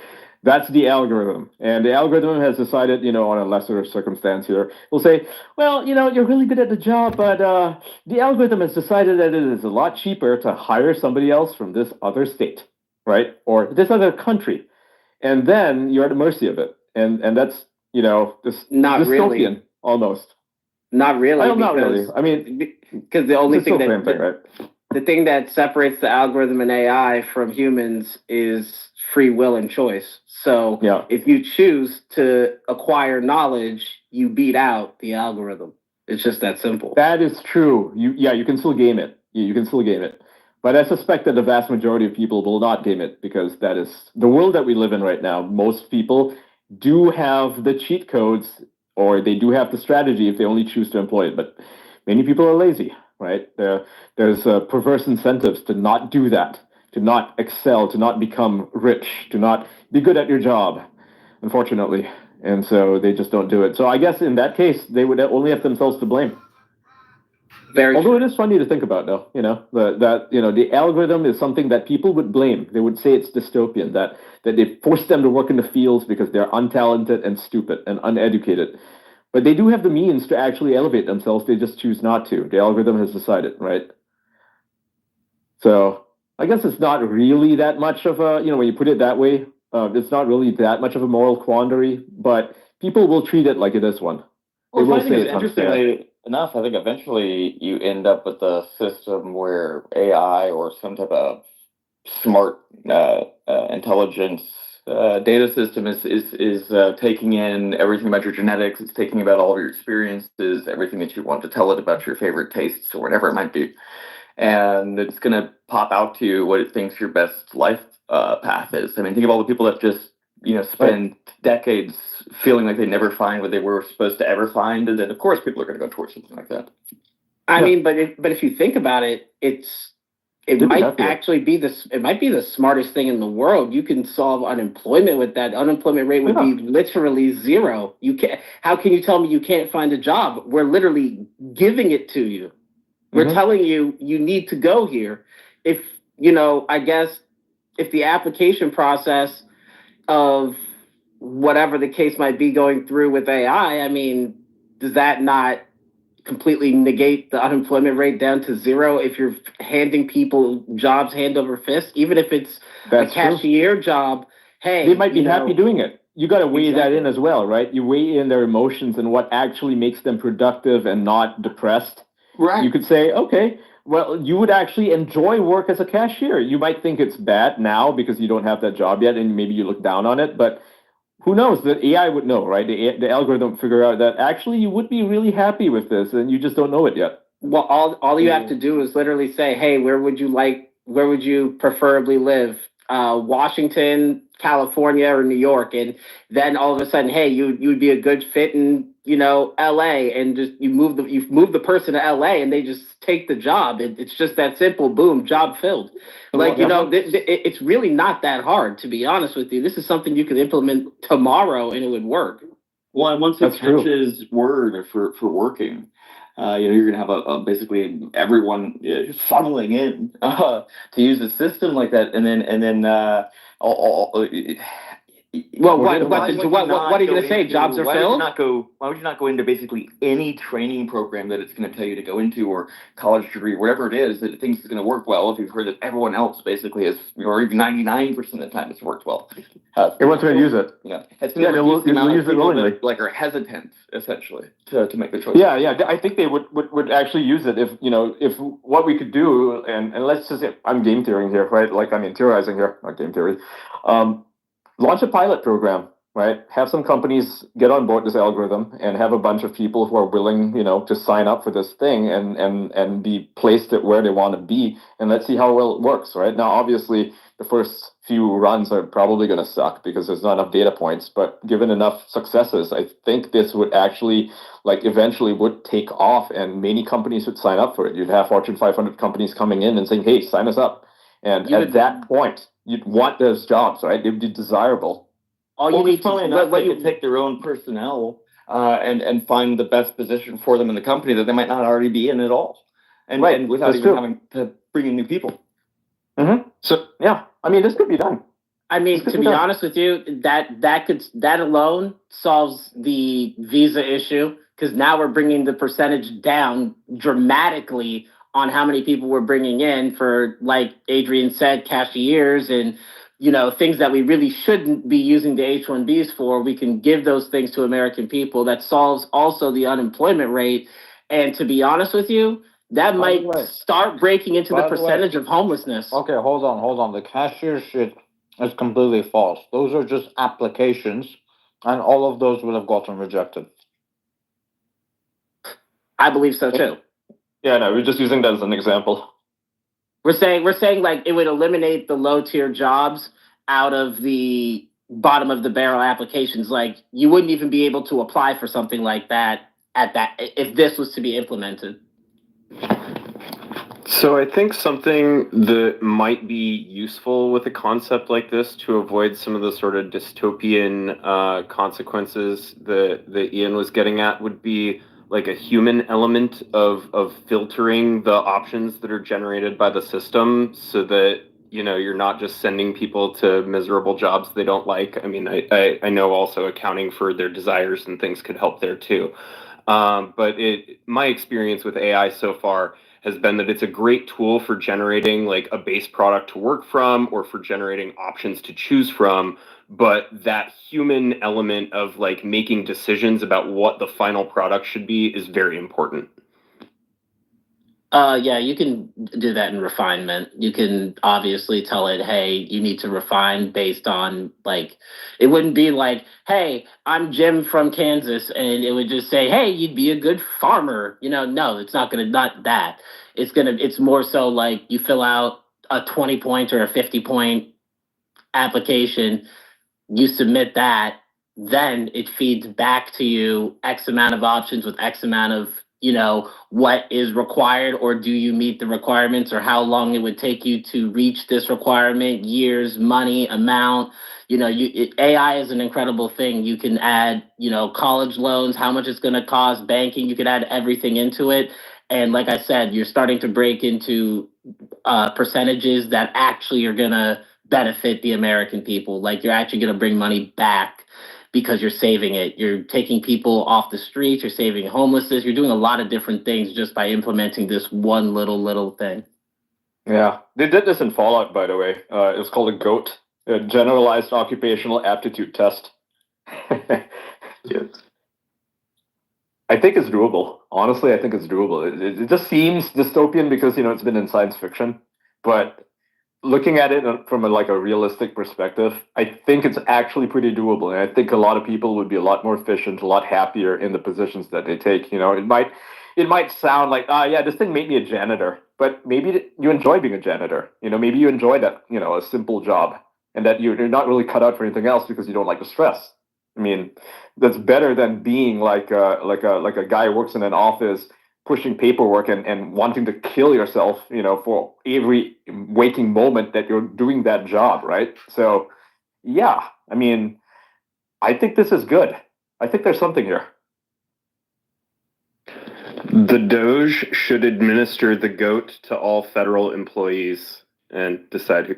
Speaker 3: That's the algorithm. And the algorithm has decided, on a lesser circumstance here, will say, well, you're really good at the job, but the algorithm has decided that it is a lot cheaper to hire somebody else from this other state, right? Or this other country. And then you're at the mercy of it. And that's, this
Speaker 8: not
Speaker 3: dystopian,
Speaker 8: really.
Speaker 3: Almost.
Speaker 8: Not really.
Speaker 3: Well, not really. I mean,
Speaker 8: because the only thing
Speaker 3: right?
Speaker 8: The thing that separates the algorithm and AI from humans is free will and choice. So if you choose to acquire knowledge, you beat out the algorithm. It's just that simple.
Speaker 3: That is true. You can still game it. You can still game it. But I suspect that the vast majority of people will not game it because that is the world that we live in right now. Most people do have the cheat codes or they do have the strategy if they only choose to employ it. But many people are lazy, right? There's perverse incentives to not do that, to not excel, to not become rich, to not be good at your job, unfortunately. And so they just don't do it. So I guess in that case, they would only have themselves to blame. Although it is funny to think about, though, the algorithm is something that people would blame. They would say it's dystopian, that they force them to work in the fields because they're untalented and stupid and uneducated. But they do have the means to actually elevate themselves. They just choose not to. The algorithm has decided, right? So I guess it's not really that much of a, when you put it that way, it's not really that much of a moral quandary, but people will treat it like it is one. They will say it's unfair.
Speaker 9: Interestingly enough, I think eventually you end up with a system where AI or some type of smart intelligence data system is taking in everything about your genetics. It's taking about all of your experiences, everything that you want to tell it about your favorite tastes or whatever it might be, and it's going to pop out to you what it thinks your best life path is. I mean, think of all the people that just spend decades feeling like they never find what they were supposed to ever find, and then of course people are going to go towards something like that.
Speaker 8: I mean, but if you think about it, it might actually be the smartest thing in the world. You can solve unemployment with that. Unemployment rate would be literally zero. How can you tell me you can't find a job? We're literally giving it to you. We're telling you need to go here. If I guess if the application process of whatever the case might be going through with AI, I mean, does that not completely negate the unemployment rate down to zero if you're handing people jobs hand over fist, even if it's a cashier job? Hey,
Speaker 3: they might be happy doing it. You got to weigh that in as well, right? You weigh in their emotions and what actually makes them productive and not depressed.
Speaker 8: Right.
Speaker 3: You could say, okay, well, you would actually enjoy work as a cashier. You might think it's bad now because you don't have that job yet and maybe you look down on it, but who knows? The AI would know, right? The algorithm would figure out that actually you would be really happy with this and you just don't know it yet.
Speaker 8: Well, all you have to do is literally say, hey, where would you preferably live? Washington, California, or New York? And then all of a sudden, hey, you'd be a good fit in, LA, and just you move the person to LA and they just take the job. It's just that simple. Boom, job filled. It's really not that hard, to be honest with you. This is something you could implement tomorrow and it would work.
Speaker 9: Well, and once it catches word for working, you're going to have basically everyone funneling in to use a system like that, and then
Speaker 8: well, what are you going to say? Jobs are filled?
Speaker 9: Why would you not go into basically any training program that it's going to tell you to go into, or college degree, whatever it is that it thinks is going to work well, if you've heard that everyone else basically is, or even 99% of the time it's worked well.
Speaker 3: Everyone's going to use it.
Speaker 9: It's going to reduce the amount of people that are hesitant, essentially, to make the choice.
Speaker 3: Yeah, I think they would actually use it if what we could do, and let's just say, I'm game theorying here, right? Theorizing here, not game theory. Launch a pilot program, right? Have some companies get on board this algorithm and have a bunch of people who are willing, to sign up for this thing and be placed at where they want to be. And let's see how well it works, right? Now, obviously, the first few runs are probably going to suck because there's not enough data points. But given enough successes, I think this would actually, eventually would take off and many companies would sign up for it. You'd have Fortune 500 companies coming in and saying, hey, sign us up. And at that point, you'd want those jobs, right? They'd be desirable.
Speaker 9: You need to they could take their own personnel and find the best position for them in the company that they might not already be in at all, and without even having to bring in new people.
Speaker 3: Mm-hmm. So this could be done.
Speaker 8: I mean, to be honest with you, that alone solves the visa issue, because now we're bringing the percentage down dramatically on how many people we're bringing in for, like Adrian said, cashiers and, things that we really shouldn't be using the H-1Bs for. We can give those things to American people. That solves also the unemployment rate. And to be honest with you, that might start breaking into the percentage of homelessness.
Speaker 2: Okay, hold on. The cashier shit is completely false. Those are just applications, and all of those would have gotten rejected.
Speaker 8: I believe so too.
Speaker 3: Yeah, no, we're just using that as an example.
Speaker 8: We're saying like it would eliminate the low tier jobs out of the bottom of the barrel applications. Like you wouldn't even be able to apply for something like that if this was to be implemented.
Speaker 5: So I think something that might be useful with a concept like this to avoid some of the sort of dystopian consequences that Ian was getting at would be like a human element of filtering the options that are generated by the system so that, you know, you're not just sending people to miserable jobs they don't like. I mean, I know also accounting for their desires and things could help there too. But my experience with AI so far has been that it's a great tool for generating like a base product to work from or for generating options to choose from. But that human element of like making decisions about what the final product should be is very important.
Speaker 8: Yeah, you can do that in refinement. You can obviously tell it, hey, you need to refine based on like, it wouldn't be like, hey, I'm Jim from Kansas, and it would just say, hey, you'd be a good farmer. You know, no, it's not not that. It's more so like you fill out a 20-point or a 50-point application, you submit that, then it feeds back to you X amount of options with X amount of, you know, what is required, or do you meet the requirements, or how long it would take you to reach this requirement, years, money, amount. You know, AI is an incredible thing. You can add, you know, college loans, how much it's going to cost, banking, you could add everything into it. And like I said, you're starting to break into percentages that actually are going to benefit the American people. Like you're actually going to bring money back because you're saving it. You're taking people off the streets. You're saving homelessness. You're doing a lot of different things just by implementing this one little thing.
Speaker 3: Yeah, they did this in Fallout, by the way. It's called a GOAT, a Generalized Occupational Aptitude Test. Yes. I think it's doable. Honestly, I think it's doable. It just seems dystopian because, you know, it's been in science fiction. But looking at it from like a realistic perspective, I think it's actually pretty doable. And I think a lot of people would be a lot more efficient, a lot happier in the positions that they take. You know, it might sound like, yeah, this thing made me a janitor, but maybe you enjoy being a janitor. You know, maybe you enjoy that, you know, a simple job, and that you're not really cut out for anything else because you don't like the stress. I mean, that's better than being like a guy who works in an office pushing paperwork and wanting to kill yourself, you know, for every waking moment that you're doing that job, right? So, yeah, I mean, I think this is good. I think there's something here.
Speaker 5: The Doge should administer the GOAT to all federal employees and decide who.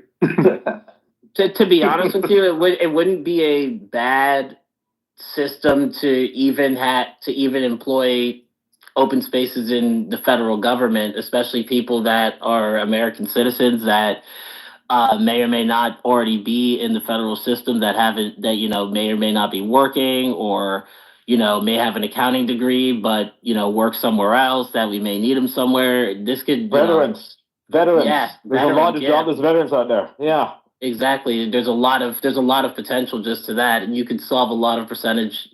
Speaker 8: To be honest with you, it wouldn't be a bad system to even employ open spaces in the federal government, especially people that are American citizens that may or may not already be in the federal system, that you know, may or may not be working, or you know, may have an accounting degree but, you know, work somewhere else that we may need them somewhere. This could
Speaker 3: veterans.
Speaker 8: Yeah,
Speaker 3: there's a lot of jobless veterans out there. Yeah,
Speaker 8: exactly. There's a lot of potential just to that, and you could solve a lot of percentage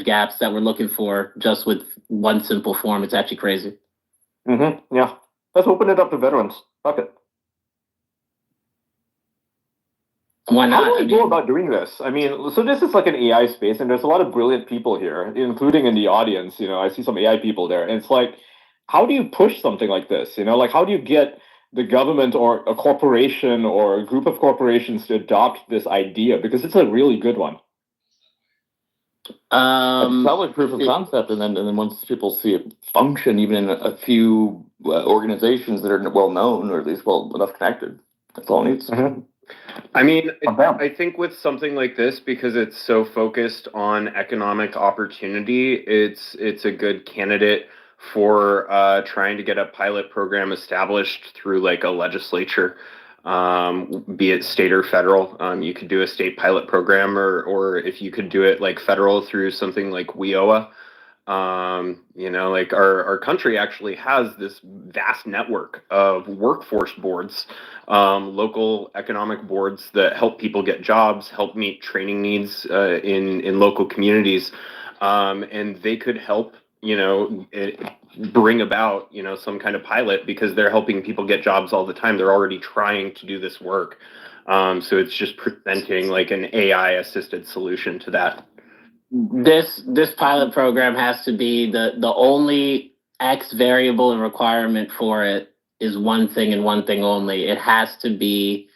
Speaker 8: gaps that we're looking for just with one simple form. It's actually crazy.
Speaker 3: Yeah, let's open it up to veterans. Fuck it.
Speaker 8: Why not?
Speaker 3: How do we go about doing this? I mean, so this is like an AI space, and there's a lot of brilliant people here, including in the audience. You know, I see some AI people there, and it's like, how do you push something like this? You know, like how do you get the government or a corporation or a group of corporations to adopt this idea? Because it's a really good one.
Speaker 9: Probably proof of concept, and then once people see it function, even in a few organizations that are well known or at least well enough connected, that's all it needs.
Speaker 5: I mean, I think with something like this, because it's so focused on economic opportunity, it's a good candidate for trying to get a pilot program established through like a legislature, be it state or federal. You could do a state pilot program, or if you could do it like federal through something like WIOA. You know, like our country actually has this vast network of workforce boards, local economic boards that help people get jobs, help meet training needs in local communities, and they could help, you know, bring about, you know, some kind of pilot because they're helping people get jobs all the time. They're already trying to do this work, so it's just presenting like an AI assisted solution to that.
Speaker 8: This pilot program has to be the only X variable and requirement for it is one thing and one thing only. It has to be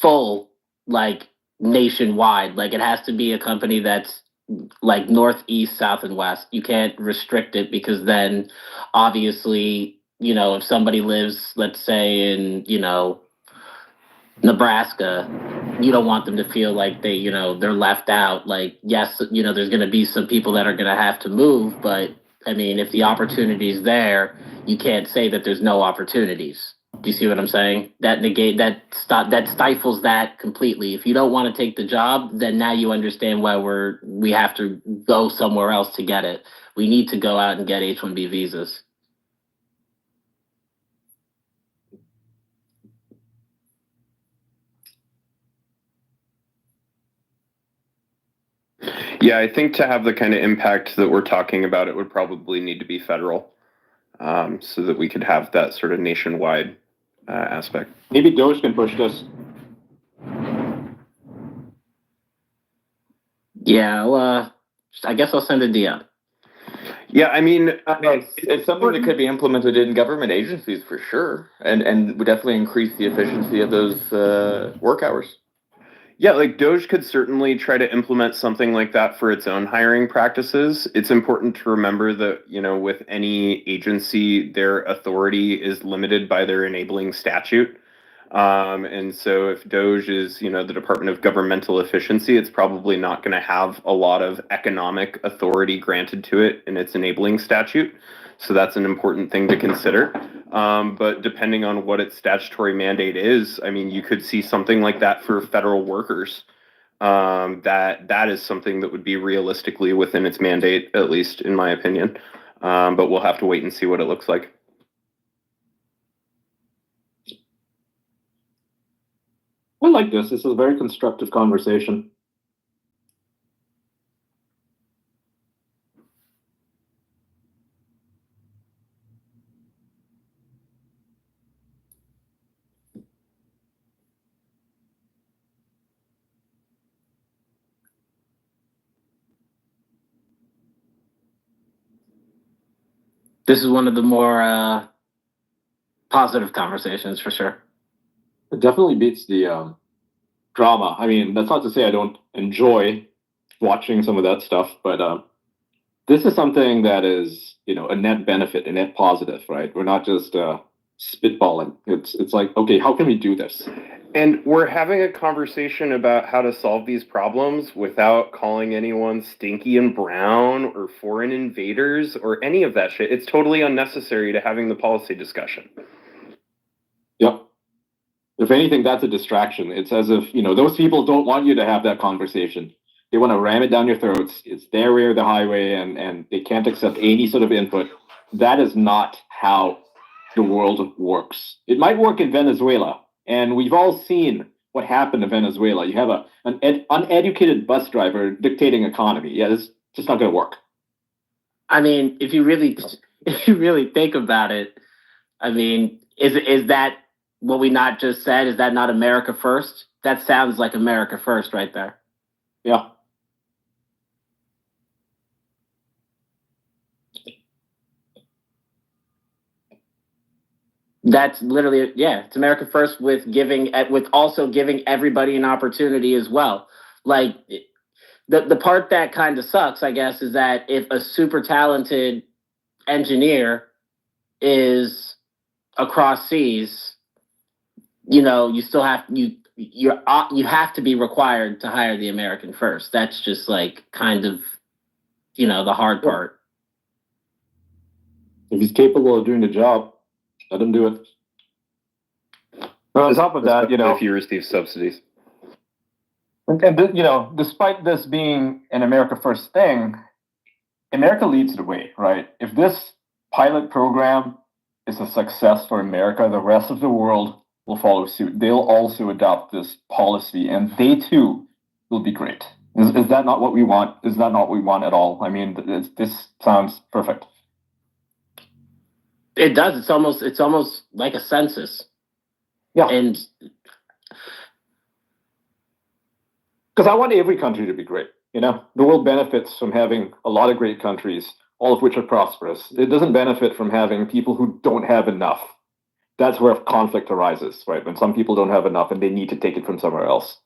Speaker 8: full, like nationwide. Like it has to be a company that's like north, east, south, and west. You can't restrict it because then obviously, if somebody lives, let's say in, Nebraska, you don't want them to feel like they're left out. Like, yes, there's going to be some people that are going to have to move, but I mean, if the opportunity's there, you can't say that there's no opportunities. Do you see what I'm saying? That stifles that completely. If you don't want to take the job, then now you understand why we have to go somewhere else to get it. We need to go out and get H-1B visas.
Speaker 5: Yeah, I think to have the kind of impact that we're talking about, it would probably need to be federal, so that we could have that sort of nationwide aspect.
Speaker 3: Maybe Doge can push this.
Speaker 8: Yeah, well, I guess I'll send a DM.
Speaker 5: Yeah, I mean,
Speaker 9: It's something that could be implemented in government agencies for sure, and would definitely increase the efficiency of those work hours.
Speaker 5: yeah, like Doge could certainly try to implement something like that for its own hiring practices. It's important to remember that, with any agency, their authority is limited by their enabling statute. And so if Doge is, the Department of Governmental Efficiency, it's probably not going to have a lot of economic authority granted to it in its enabling statute. So that's an important thing to consider. But depending on what its statutory mandate is, I mean, you could see something like that for federal workers. That is something that would be realistically within its mandate, at least in my opinion. But we'll have to wait and see what it looks like.
Speaker 3: I like this. This is a very constructive conversation.
Speaker 8: This is one of the more positive conversations for sure.
Speaker 3: It definitely beats the drama. I mean, that's not to say I don't enjoy watching some of that stuff, but this is something that is, a net benefit, a net positive, right? We're not just spitballing. It's like, okay, how can we do this?
Speaker 5: And we're having a conversation about how to solve these problems without calling anyone stinky and brown or foreign invaders or any of that shit. It's totally unnecessary to having the policy discussion.
Speaker 3: Yep. If anything, that's a distraction. It's as if, those people don't want you to have that conversation. They want to ram it down your throats. It's their way or the highway, and they can't accept any sort of input. That is not how the world works. It might work in Venezuela, and we've all seen what happened in Venezuela. You have an uneducated bus driver dictating economy. Yeah, it's just not going to work.
Speaker 8: I mean, if you really think about it, I mean, is that what we not just said? Is that not America first? That sounds like America first right there.
Speaker 3: Yeah.
Speaker 8: That's literally, yeah, it's America first with also giving everybody an opportunity as well. Like the part that kind of sucks, I guess, is that if a super talented engineer is across seas, you still have you have to be required to hire the American first. That's just like kind of, the hard part.
Speaker 3: If he's capable of doing the job, let him do it. But on top of that,
Speaker 5: if you receive subsidies.
Speaker 3: And despite this being an America First thing, America leads the way, right? If this pilot program is a success for America, the rest of the world will follow suit. They'll also adopt this policy, and they too will be great. Is that not what we want? Is that not what we want at all? I mean, this sounds perfect.
Speaker 8: It does. It's almost like a census.
Speaker 3: Yeah.
Speaker 8: And
Speaker 3: because I want every country to be great. The world benefits from having a lot of great countries all of which are prosperous. It doesn't benefit from having people who don't have enough. That's where conflict arises, right? When some people don't have enough and they need to take it from somewhere else.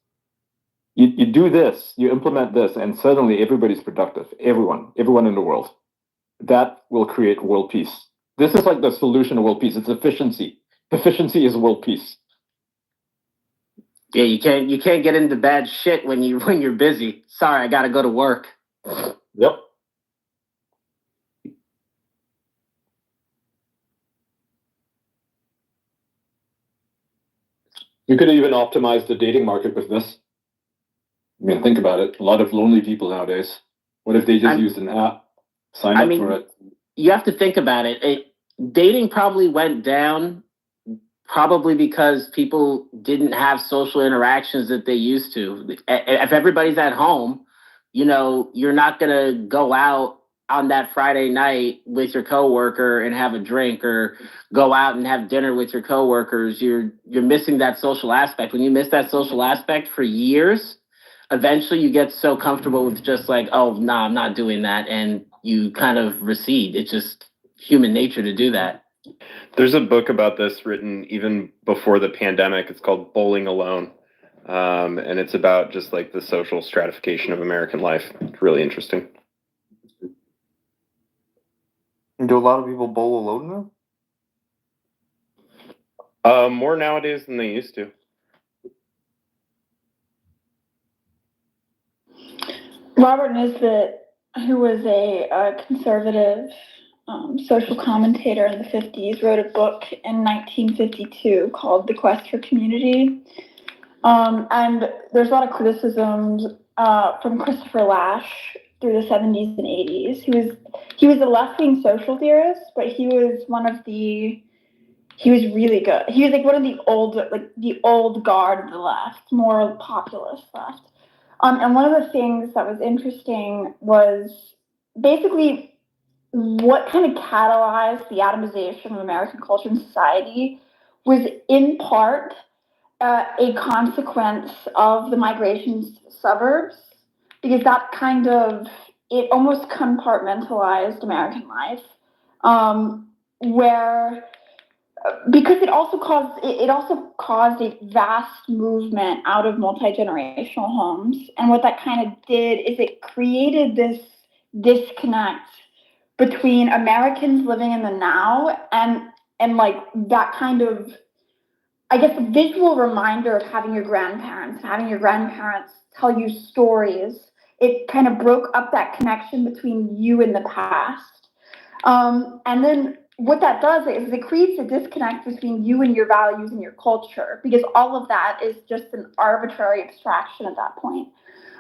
Speaker 3: You do this, you implement this, and suddenly everybody's productive. Everyone in the world. That will create world peace. This is like the solution to world peace. It's efficiency. Efficiency is world peace.
Speaker 8: Yeah, you can't get into bad shit when you're busy. Sorry, I gotta go to work.
Speaker 3: Yep. You could even optimize the dating market with this. I mean, think about it. A lot of lonely people nowadays. What if they just used an app, sign up for it?
Speaker 8: You have to think about it. Dating probably went down probably because people didn't have social interactions that they used to. If everybody's at home, you're not going to go out on that Friday night with your coworker and have a drink, or go out and have dinner with your coworkers. You're missing that social aspect. When you miss that social aspect for years, eventually you get so comfortable with just like, oh, no, I'm not doing that. And you kind of recede. It's just human nature to do that.
Speaker 5: There's a book about this written even before the pandemic. It's called Bowling Alone. And it's about just like the social stratification of American life. It's really interesting.
Speaker 9: Do a lot of people bowl alone now?
Speaker 5: More nowadays than they used to.
Speaker 7: Robert Nisbet, who was a conservative social commentator in the 50s, wrote a book in 1952 called The Quest for Community. And there's a lot of criticisms from Christopher Lasch through the 70s and 80s. He was a left-wing social theorist, but he was really good. He was like one of the old guard of the left, more populist left. And one of the things that was interesting was basically what kind of catalyzed the atomization of American culture and society was in part a consequence of the migration to the suburbs, because that kind of, it almost compartmentalized American life, where because it also caused a vast movement out of multi-generational homes. And what that kind of did is it created this disconnect between Americans living in the now and like that kind of, I guess, a visual reminder of having your grandparents tell you stories. It kind of broke up that connection between you and the past. And then what that does is it creates a disconnect between you and your values and your culture, because all of that is just an arbitrary abstraction at that point.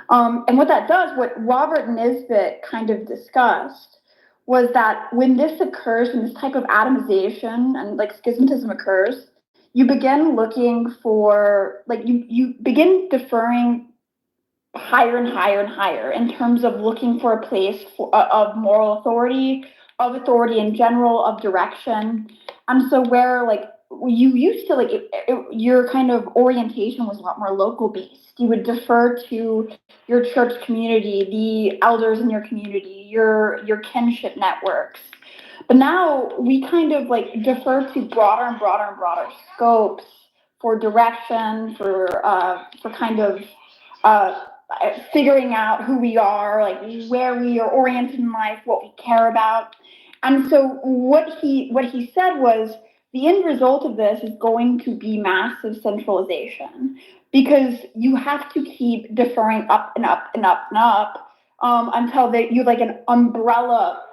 Speaker 7: And what that does, what Robert Nisbet kind of discussed, was that when this occurs, when this type of atomization and like schismatism occurs, you begin looking for, like, you begin deferring higher and higher and higher in terms of looking for a place of moral authority, of authority in general, of direction. And so where like you used to, like, your kind of orientation was a lot more local based. You would defer to your church community, the elders in your community, your kinship networks. But now we kind of like defer to broader and broader and broader scopes for direction, for kind of figuring out who we are, like where we are oriented in life, what we care about. And so what he said was the end result of this is going to be massive centralization, because you have to keep deferring up and up and up and up until you have like an umbrella,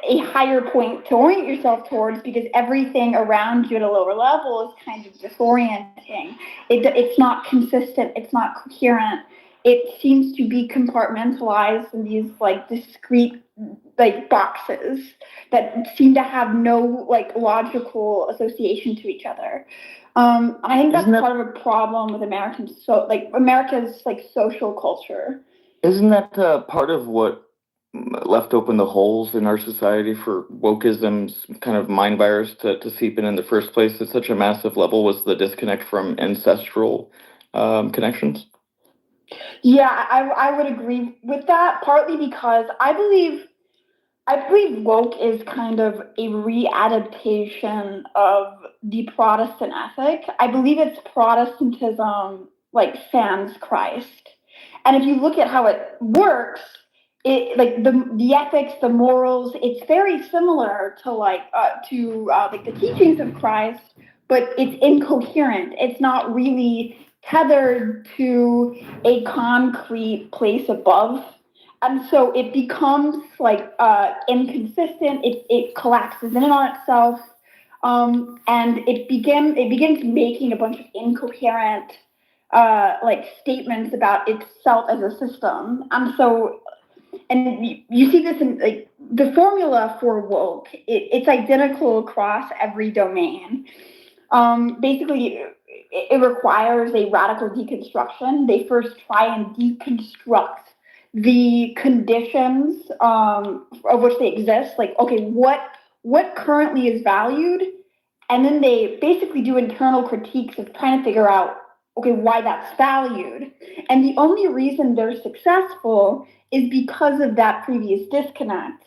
Speaker 7: a higher point to orient yourself towards, because everything around you at a lower level is kind of disorienting. It's not consistent. It's not coherent. It seems to be compartmentalized in these like discrete like boxes that seem to have no like logical association to each other. I think that's part of a problem with America's like social culture.
Speaker 9: Isn't that part of what left open the holes in our society for wokeism's kind of mind virus to seep in the first place at such a massive level, was the disconnect from ancestral connections?
Speaker 7: Yeah, I would agree with that, partly because I believe I believe woke is kind of a readaptation of the Protestant ethic. I believe it's Protestantism like sans Christ. And if you look at how it works, it like the ethics, the morals, it's very similar to like the teachings of Christ, but it's incoherent. It's not really tethered to a concrete place above, and so it becomes like inconsistent. It collapses in and on itself, and it begins making a bunch of incoherent like statements about itself as a system. And so, and you see this in like the formula for woke. It's identical across every domain. Basically, it requires a radical deconstruction. They first try and deconstruct the conditions of which they exist. Like, okay, what currently is valued, and then they basically do internal critiques of trying to figure out, okay, why that's valued. And the only reason they're successful is because of that previous disconnect.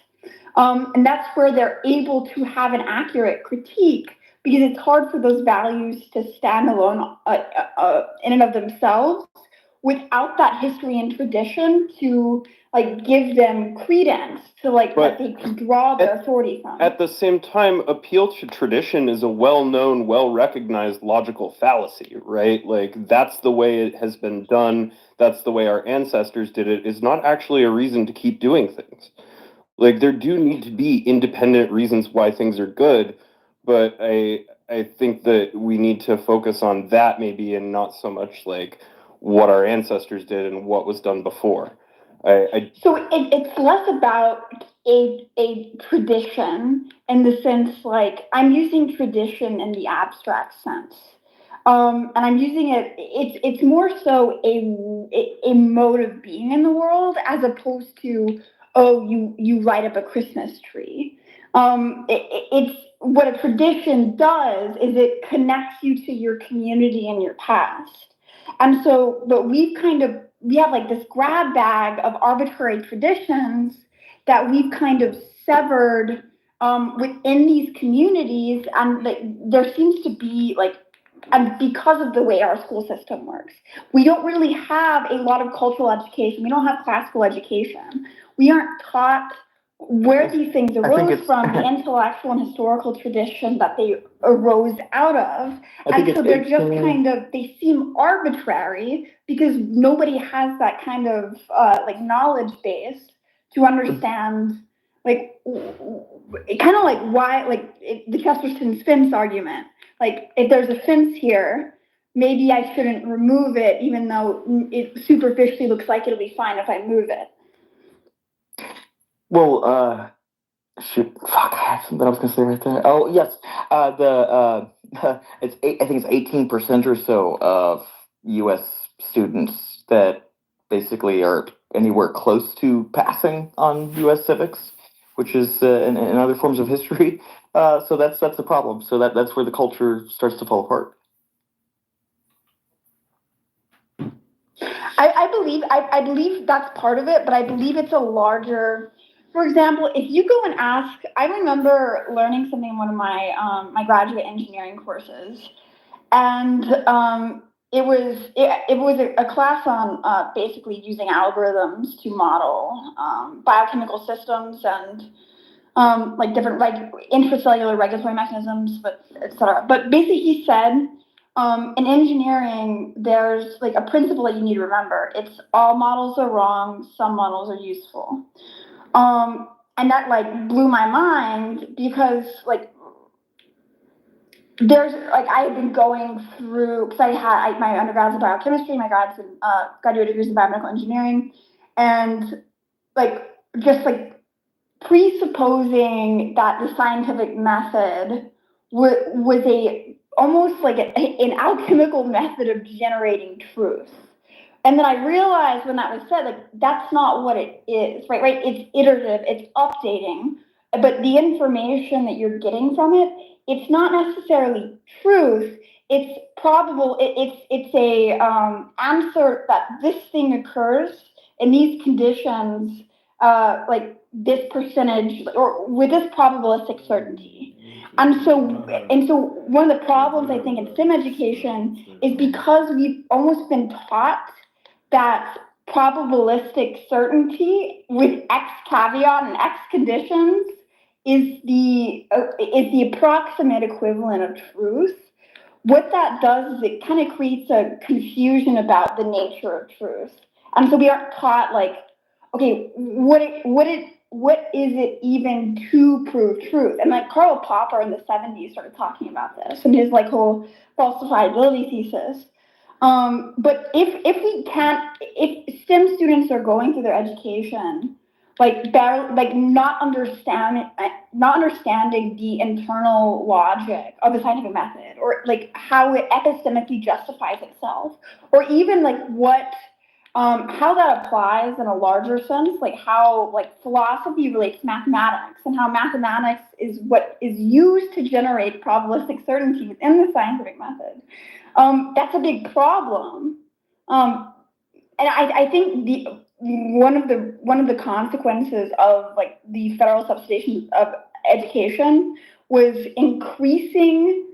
Speaker 7: And that's where they're able to have an accurate critique, because it's hard for those values to stand alone in and of themselves without that history and tradition to like give them credence, to like
Speaker 5: But
Speaker 7: that they can draw their authority from.
Speaker 5: At the same time, appeal to tradition is a well-known, well-recognized logical fallacy, right? Like, that's the way it has been done. That's the way our ancestors did it. Is not actually a reason to keep doing things. Like, there do need to be independent reasons why things are good, but I think that we need to focus on that maybe, and not so much like what our ancestors did and what was done before.
Speaker 7: So it's less about a tradition in the sense, like I'm using tradition in the abstract sense, and I'm using it. It's more so a mode of being in the world, as opposed to, oh, you light up a Christmas tree. It's what a tradition does is it connects you to your community and your past. And so, but we have like this grab bag of arbitrary traditions that we've kind of severed within these communities, and there seems to be like, and because of the way our school system works, we don't really have a lot of cultural education. We don't have classical education. We aren't taught where these things arose from, the intellectual and historical tradition that they arose out of. And so they're just kind of, they seem arbitrary because nobody has that kind of like knowledge base to understand, like, kind of like why, like the Chesterton's fence argument. Like, if there's a fence here, maybe I shouldn't remove it, even though it superficially looks like it'll be fine if I move it.
Speaker 9: Well, shoot, fuck, I had something I was gonna say right there. Oh, yes, I think it's 18% or so of U.S. students that basically are anywhere close to passing on U.S. civics, which is in other forms of history. So that's the problem. So that's where the culture starts to fall apart.
Speaker 7: I believe that's part of it, but I believe it's a larger. For example, if you go and ask, I remember learning something in one of my graduate engineering courses, and it was a class on basically using algorithms to model biochemical systems and like different intracellular regulatory mechanisms, but etc. But basically, he said, in engineering, there's like a principle that you need to remember. It's all models are wrong, some models are useful. And that like blew my mind, because like there's like I had been going through, because my undergrad's in biochemistry, my graduate degrees in biomedical engineering, and like just like presupposing that the scientific method was a almost like an alchemical method of generating truth. And then I realized when that was said, like, that's not what it is, right? Right? It's iterative, it's updating, but the information that you're getting from it, it's not necessarily truth. It's probable. It's a answer that this thing occurs in these conditions like this percentage or with this probabilistic certainty. And so one of the problems I think in STEM education is because we've almost been taught that probabilistic certainty with X caveat and X conditions is the approximate equivalent of truth. What that does is it kind of creates a confusion about the nature of truth. And so we aren't taught like, okay, what is it even to prove truth? And like Karl Popper in the 70s started talking about this and his like whole falsifiability thesis. But if STEM students are going through their education not understanding the internal logic of the scientific method, or like how it epistemically justifies itself, or even like how that applies in a larger sense, like how like philosophy relates to mathematics, and how mathematics is what is used to generate probabilistic certainty within the scientific method. That's a big problem. And I think one of the consequences of like the federal subsidization of education was increasing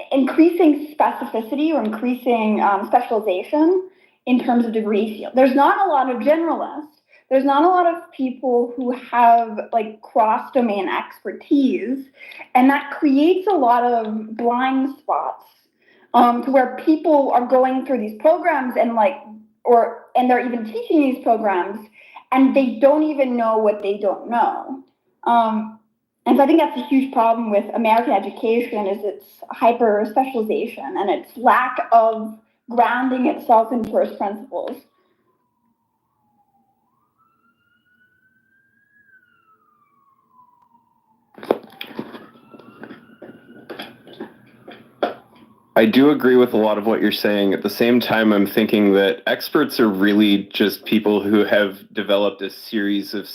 Speaker 7: specificity or increasing specialization in terms of degree field. There's not a lot of generalists. There's not a lot of people who have like cross-domain expertise, and that creates a lot of blind spots to where people are going through these programs and they're even teaching these programs and they don't even know what they don't know. And so I think that's a huge problem with American education is its hyper specialization and its lack of grounding itself in first principles.
Speaker 5: I do agree with a lot of what you're saying. At the same time, I'm thinking that experts are really just people who have developed a series of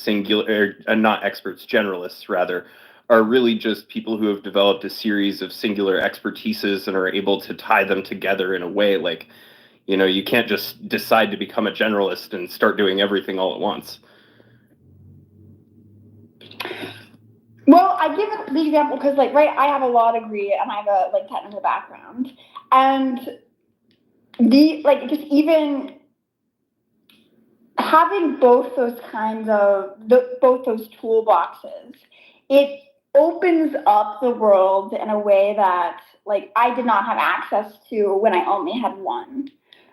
Speaker 5: not experts, generalists rather, are really just people who have developed a series of singular expertises and are able to tie them together in a way like, you can't just decide to become a generalist and start doing everything all at once.
Speaker 7: Well, I give it the example because, I have a law degree and I have a technical background, and just even having both those kinds of both those toolboxes, it opens up the world in a way that I did not have access to when I only had one.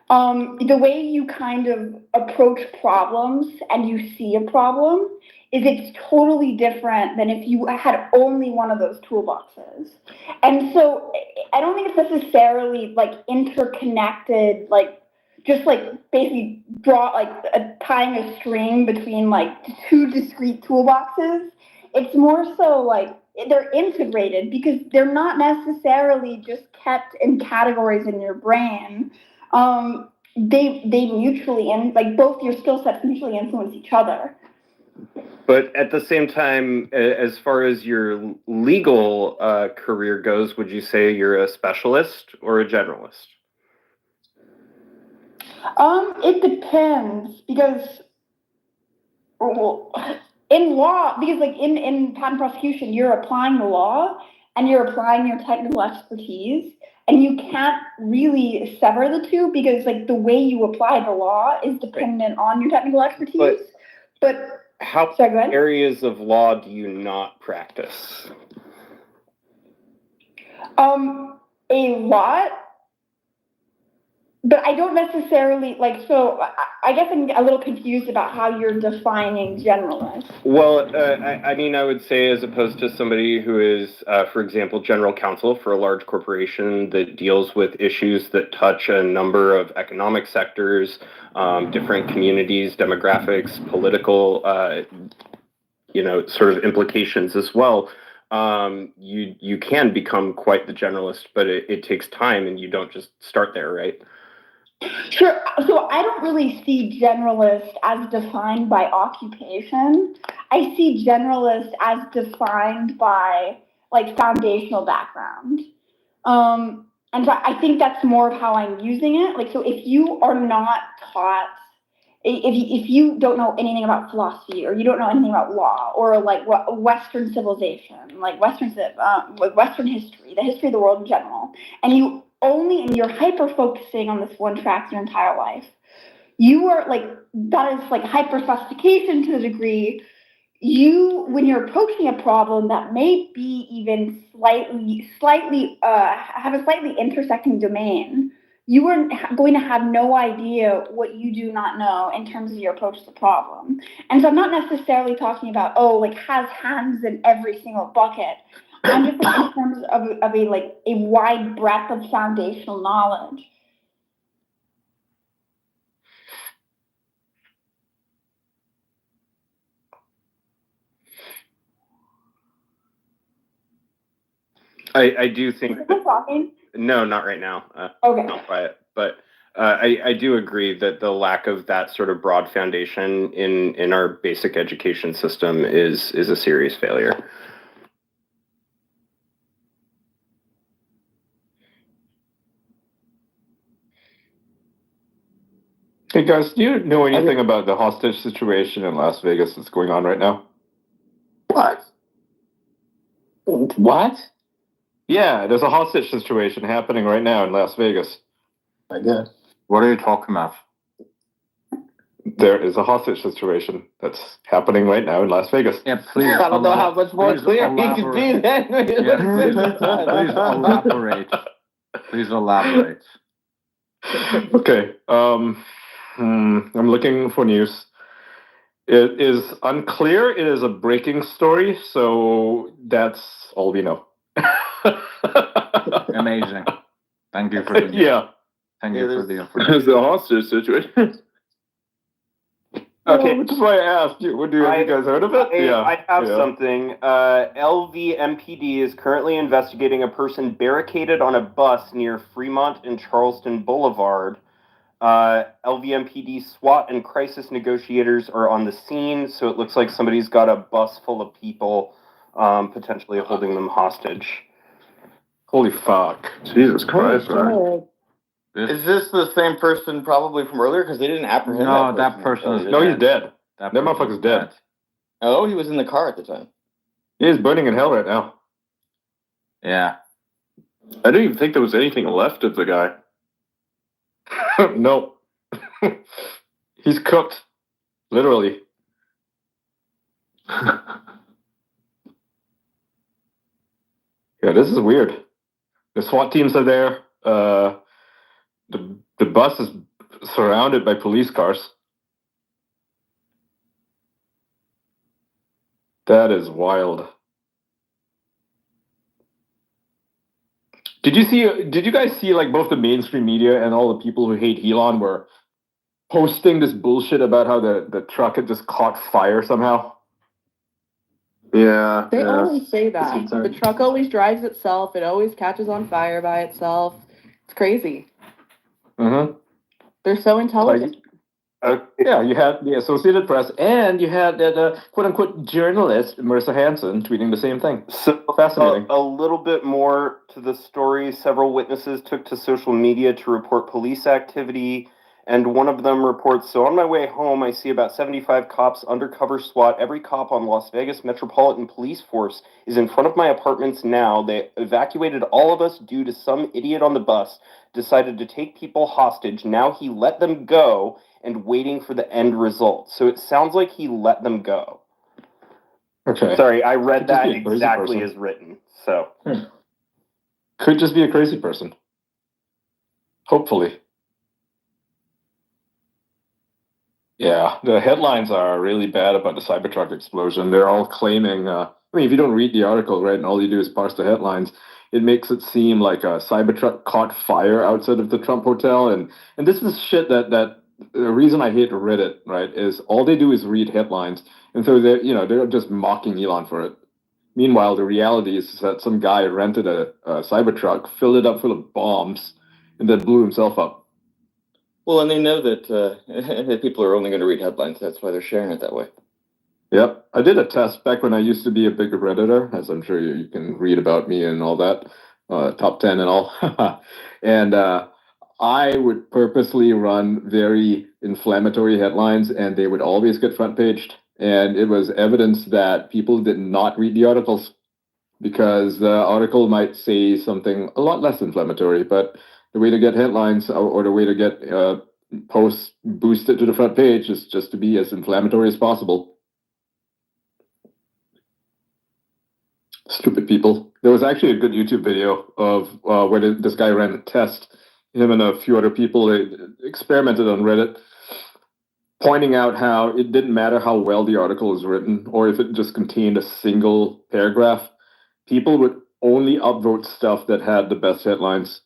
Speaker 7: The way you kind of approach problems and you see a problem it's totally different than if you had only one of those toolboxes. And so I don't think it's necessarily interconnected, basically tying a string between two discrete toolboxes. It's more so they're integrated because they're not necessarily just kept in categories in your brain. They mutually both your skill sets mutually influence each other.
Speaker 5: But at the same time, as far as your legal career goes, would you say you're a specialist or a generalist?
Speaker 7: It depends because in law, because in patent prosecution, you're applying the law and you're applying your technical expertise, and you can't really sever the two because the way you apply the law is dependent on your technical expertise. But
Speaker 5: how many areas of law do you not practice?
Speaker 7: A lot, but I don't necessarily so I guess I'm a little confused about how you're defining generalist.
Speaker 5: Well, I would say as opposed to somebody who is, for example, general counsel for a large corporation that deals with issues that touch a number of economic sectors, different communities, demographics, political, sort of implications as well. You can become quite the generalist, but it takes time and you don't just start there, right?
Speaker 7: Sure. So I don't really see generalist as defined by occupation. I see generalist as defined by foundational background. And so I think that's more of how I'm using it. So if you are not taught if you don't know anything about philosophy or you don't know anything about law or like what Western civilization, like Western history, the history of the world in general, and you're hyper focusing on this one track your entire life, you are like, that is like hyper specification to the degree. When you're approaching a problem that may be even slightly have a slightly intersecting domain, you are going to have no idea what you do not know in terms of your approach to the problem. And so I'm not necessarily talking about, like has hands in every single bucket. I'm just like, in terms of a wide breadth of foundational knowledge.
Speaker 5: I do think.
Speaker 7: Am I talking?
Speaker 5: No, not right now.
Speaker 7: Okay.
Speaker 5: Not quiet, but I do agree that the lack of that sort of broad foundation in our basic education system is a serious failure.
Speaker 3: Hey guys, do you know anything about the hostage situation in Las Vegas that's going on right now?
Speaker 9: What? What?
Speaker 3: Yeah, there's a hostage situation happening right now in Las Vegas.
Speaker 9: I guess.
Speaker 2: What are you talking about?
Speaker 3: There is a hostage situation that's happening right now in Las Vegas.
Speaker 2: Yeah, please.
Speaker 9: I don't know how much more
Speaker 2: please
Speaker 9: clear you can
Speaker 2: elaborate.
Speaker 9: do that.
Speaker 2: Please elaborate. Please elaborate.
Speaker 3: Okay. I'm looking for news. It is unclear. It is a breaking story, so that's all we know.
Speaker 2: Amazing. Thank you for the
Speaker 3: Yeah.
Speaker 2: Thank you for the
Speaker 1: There's
Speaker 2: information.
Speaker 1: the hostage situation.
Speaker 5: Okay.
Speaker 3: Which is why I asked you. Have you guys heard of it?
Speaker 5: I have something. LVMPD is currently investigating a person barricaded on a bus near Fremont and Charleston Boulevard. LVMPD SWAT and crisis negotiators are on the scene, so it looks like somebody's got a bus full of people, potentially holding them hostage.
Speaker 3: Holy fuck.
Speaker 1: Jesus Christ, man.
Speaker 9: Is this the same person probably from earlier? Because they didn't apprehend
Speaker 2: No,
Speaker 9: that
Speaker 2: that
Speaker 9: person.
Speaker 2: person is
Speaker 3: No, he's dead.
Speaker 2: That
Speaker 3: That
Speaker 2: person
Speaker 3: motherfucker's
Speaker 2: is
Speaker 3: dead.
Speaker 9: Oh, he was in the car at the time.
Speaker 3: He's burning in hell right now.
Speaker 2: Yeah.
Speaker 1: I don't even think there was anything left of the guy.
Speaker 3: No. He's cooked. Literally. Yeah, this is weird. The SWAT teams are there. The bus is surrounded by police cars. That is wild. Did you guys see like both the mainstream media and all the people who hate Elon were posting this bullshit about how the truck had just caught fire somehow?
Speaker 1: Yeah.
Speaker 10: They
Speaker 1: yeah.
Speaker 10: always say that. The truck always drives itself. It always catches on fire by itself. It's crazy.
Speaker 3: Mm-hmm.
Speaker 10: They're so intelligent.
Speaker 3: Yeah, you had the Associated Press and you had the quote-unquote journalist, Marissa Hanson, tweeting the same thing.
Speaker 5: So
Speaker 3: Fascinating.
Speaker 5: A little bit more to the story. Several witnesses took to social media to report police activity, and one of them reports, so on my way home, I see about 75 cops, undercover SWAT. Every cop on Las Vegas Metropolitan Police Force is in front of my apartments now. They evacuated all of us due to some idiot on the bus decided to take people hostage. Now he let them go and waiting for the end result. So it sounds like he let them go.
Speaker 3: Okay.
Speaker 5: Sorry, I read
Speaker 3: Could just
Speaker 5: that
Speaker 3: be a crazy
Speaker 5: exactly
Speaker 3: person.
Speaker 5: as written. So
Speaker 3: Could just be a crazy person. Hopefully. Yeah, the headlines are really bad about the Cybertruck explosion. They're all claiming, if you don't read the article, right, and all you do is parse the headlines, it makes it seem like a Cybertruck caught fire outside of the Trump Hotel. And this is shit that the reason I hate Reddit, right, is all they do is read headlines. And so they're just mocking Elon for it. Meanwhile, the reality is that some guy rented a Cybertruck, filled it up full of bombs, and then blew himself up.
Speaker 9: Well, and they know that people are only going to read headlines. That's why they're sharing it that way.
Speaker 3: Yep. I did a test back when I used to be a big Redditor, as I'm sure you can read about me and all that, top 10 and all. And I would purposely run very inflammatory headlines, and they would always get front paged. And it was evidence that people did not read the articles because the article might say something a lot less inflammatory, but the way to get headlines or the way to get posts boosted to the front page is just to be as inflammatory as possible. Stupid people. There was actually a good YouTube video of where this guy ran a test. Him and a few other people, they experimented on Reddit, pointing out how it didn't matter how well the article was written or if it just contained a single paragraph. People would only upvote stuff that had the best headlines.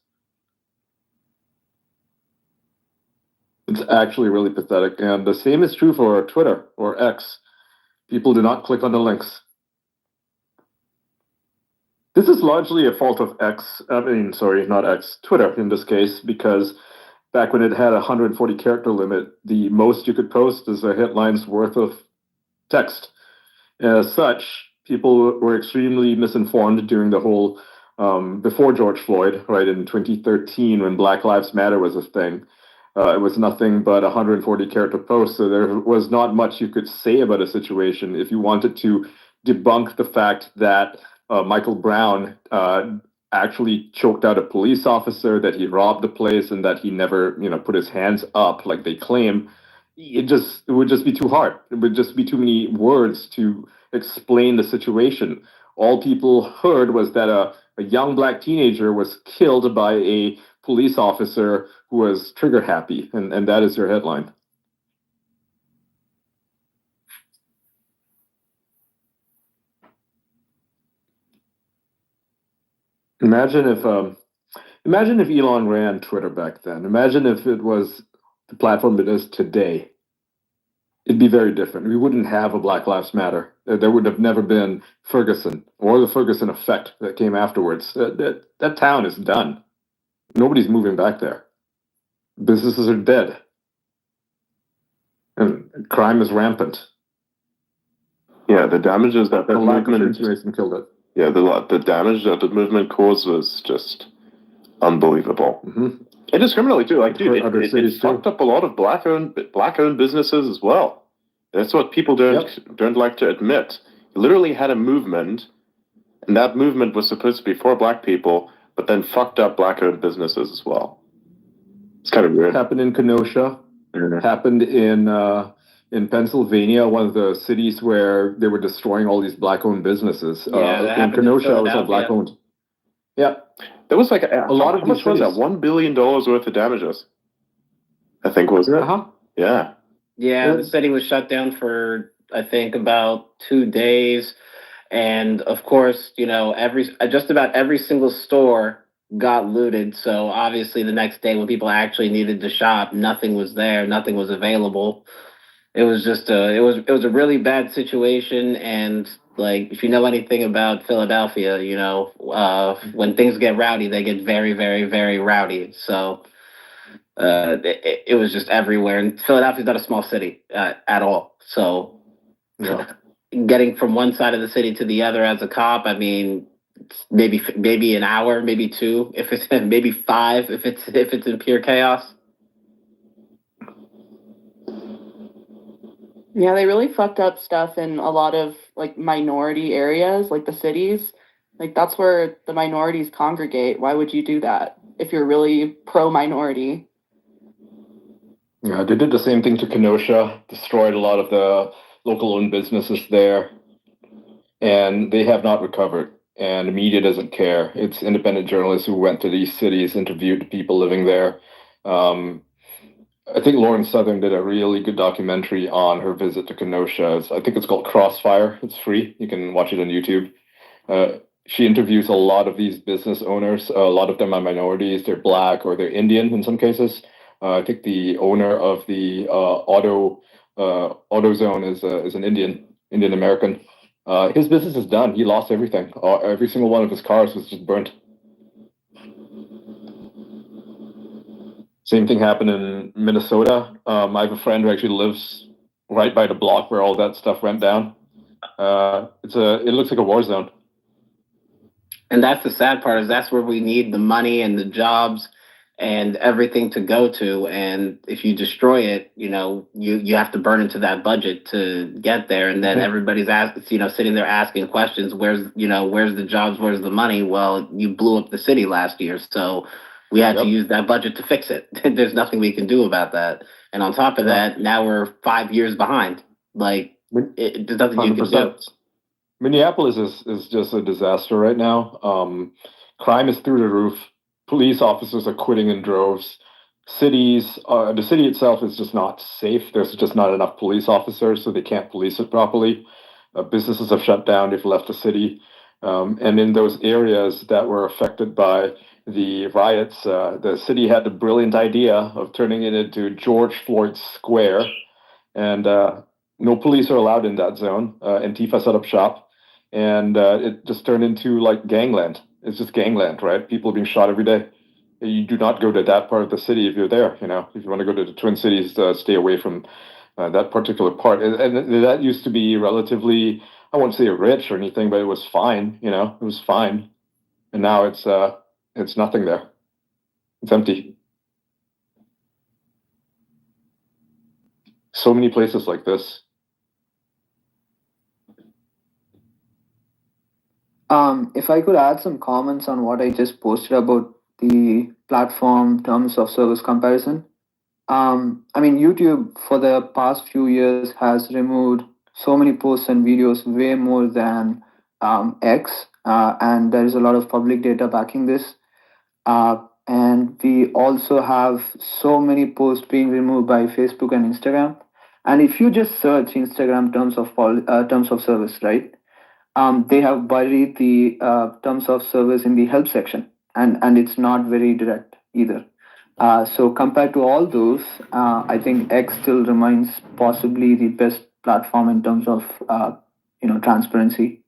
Speaker 3: It's actually really pathetic. And the same is true for Twitter or X. People do not click on the links. This is largely a fault of Twitter in this case, because back when it had a 140 character limit, the most you could post is a headline's worth of text. As such, people were extremely misinformed during the whole, before George Floyd, right, in 2013 when Black Lives Matter was a thing. It was nothing but 140 character posts, so there was not much you could say about a situation. If you wanted to debunk the fact that Michael Brown actually choked out a police officer, that he robbed the place, and that he never, put his hands up like they claim, it would just be too hard. It would just be too many words to explain the situation. All people heard was that a young black teenager was killed by a police officer who was trigger happy, and that is your headline. Imagine if Elon ran Twitter back then. Imagine if it was the platform it is today. It'd be very different. We wouldn't have a Black Lives Matter. There would have never been Ferguson or the Ferguson effect that came afterwards. That town is done. Nobody's moving back there. Businesses are dead. And crime is rampant.
Speaker 1: Yeah, the damages that
Speaker 3: The lack of
Speaker 1: movement
Speaker 3: transformation killed it.
Speaker 1: Yeah, the damage that the movement caused was just unbelievable.
Speaker 3: Mm-hmm.
Speaker 1: Indiscriminately too. Like, dude,
Speaker 3: Other
Speaker 1: it
Speaker 3: cities too.
Speaker 1: fucked up a lot of black-owned businesses as well. That's what people don't like to admit. You literally had a movement, and that movement was supposed to be for black people, but then fucked up black-owned businesses as well. It's kind of weird.
Speaker 3: Happened in Kenosha.
Speaker 1: Mm-hmm.
Speaker 3: Happened in Pennsylvania, one of the cities where they were destroying all these black-owned businesses.
Speaker 8: that
Speaker 3: in
Speaker 8: happened in
Speaker 3: Kenosha, it was all
Speaker 8: Philadelphia.
Speaker 3: black-owned. Yeah.
Speaker 1: There was like a
Speaker 3: lot of
Speaker 1: how much
Speaker 3: these
Speaker 1: was that?
Speaker 3: cities.
Speaker 1: $1 billion worth of damages, I think, wasn't it?
Speaker 3: Uh-huh.
Speaker 1: Yeah.
Speaker 8: Yeah, the city was shut down for, I think, about 2 days. And of course, just about every single store got looted. So obviously the next day when people actually needed to shop, nothing was there, nothing was available. It was just it was a really bad situation. And like, if you know anything about Philadelphia, when things get rowdy, they get very, very, very rowdy. So it was just everywhere. And Philadelphia's not a small city at all. So getting from one side of the city to the other as a cop, I mean, maybe an hour, maybe 2, if it's maybe 5 if it's in pure chaos.
Speaker 10: Yeah, they really fucked up stuff in a lot of like minority areas, like the cities. Like that's where the minorities congregate. Why would you do that if you're really pro-minority?
Speaker 3: Yeah, they did the same thing to Kenosha, destroyed a lot of the local-owned businesses there, and they have not recovered. And the media doesn't care. It's independent journalists who went to these cities, interviewed people living there. I think Lauren Southern did a really good documentary on her visit to Kenosha. I think it's called Crossfire. It's free. You can watch it on YouTube. She interviews a lot of these business owners. A lot of them are minorities. They're black or they're Indian in some cases. I think the owner of the AutoZone is an Indian American. His business is done. He lost everything. Every single one of his cars was just burnt. Same thing happened in Minnesota. I have a friend who actually lives right by the block where all that stuff went down. It looks like a war zone.
Speaker 8: And that's the sad part, is that's where we need the money and the jobs and everything to go to. And if you destroy it, you have to burn into that budget to get there. And then everybody's sitting there asking questions. Where's the jobs? Where's the money? Well, you blew up the city last year, so we had to use that budget to fix it. There's nothing we can do about that. And on top of that, now we're 5 years behind. Like, there's nothing you can do.
Speaker 3: Minneapolis is just a disaster right now. Crime is through the roof. Police officers are quitting in droves. The city itself is just not safe. There's just not enough police officers, so they can't police it properly. Businesses have shut down. They've left the city. And in those areas that were affected by the riots, the city had the brilliant idea of turning it into George Floyd Square. And no police are allowed in that zone. Antifa set up shop. And it just turned into like gangland. It's just gangland, right? People are being shot every day. You do not go to that part of the city if you're there. If you want to go to the Twin Cities, stay away from that particular part. And that used to be relatively, I won't say rich or anything, but it was fine. It was fine. And now it's nothing there. It's empty. So many places like this.
Speaker 6: If I could add some comments on what I just posted about the platform terms of service comparison. YouTube for the past few years has removed so many posts and videos, way more than X, and there is a lot of public data backing this. And we also have so many posts being removed by Facebook and Instagram. And if you just search Instagram terms of service, right? They have buried the terms of service in the help section, and it's not very direct either. So compared to all those, I think X still remains possibly the best platform in terms of transparency.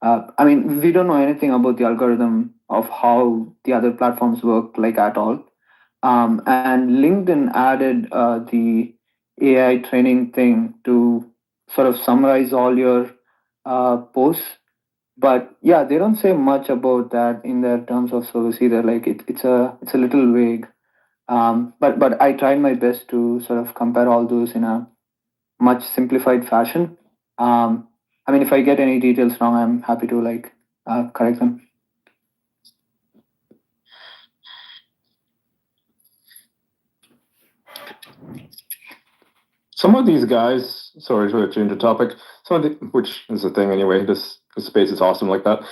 Speaker 6: We don't know anything about the algorithm of how the other platforms work like at all. And LinkedIn added the AI training thing to sort of summarize all your posts. But yeah, they don't say much about that in their terms of service either. Like it's a little vague. But I tried my best to sort of compare all those in a much simplified fashion. If I get any details wrong, I'm happy to correct them.
Speaker 3: Some of these guys, sorry to change the topic, which is a thing anyway, this space is awesome like that.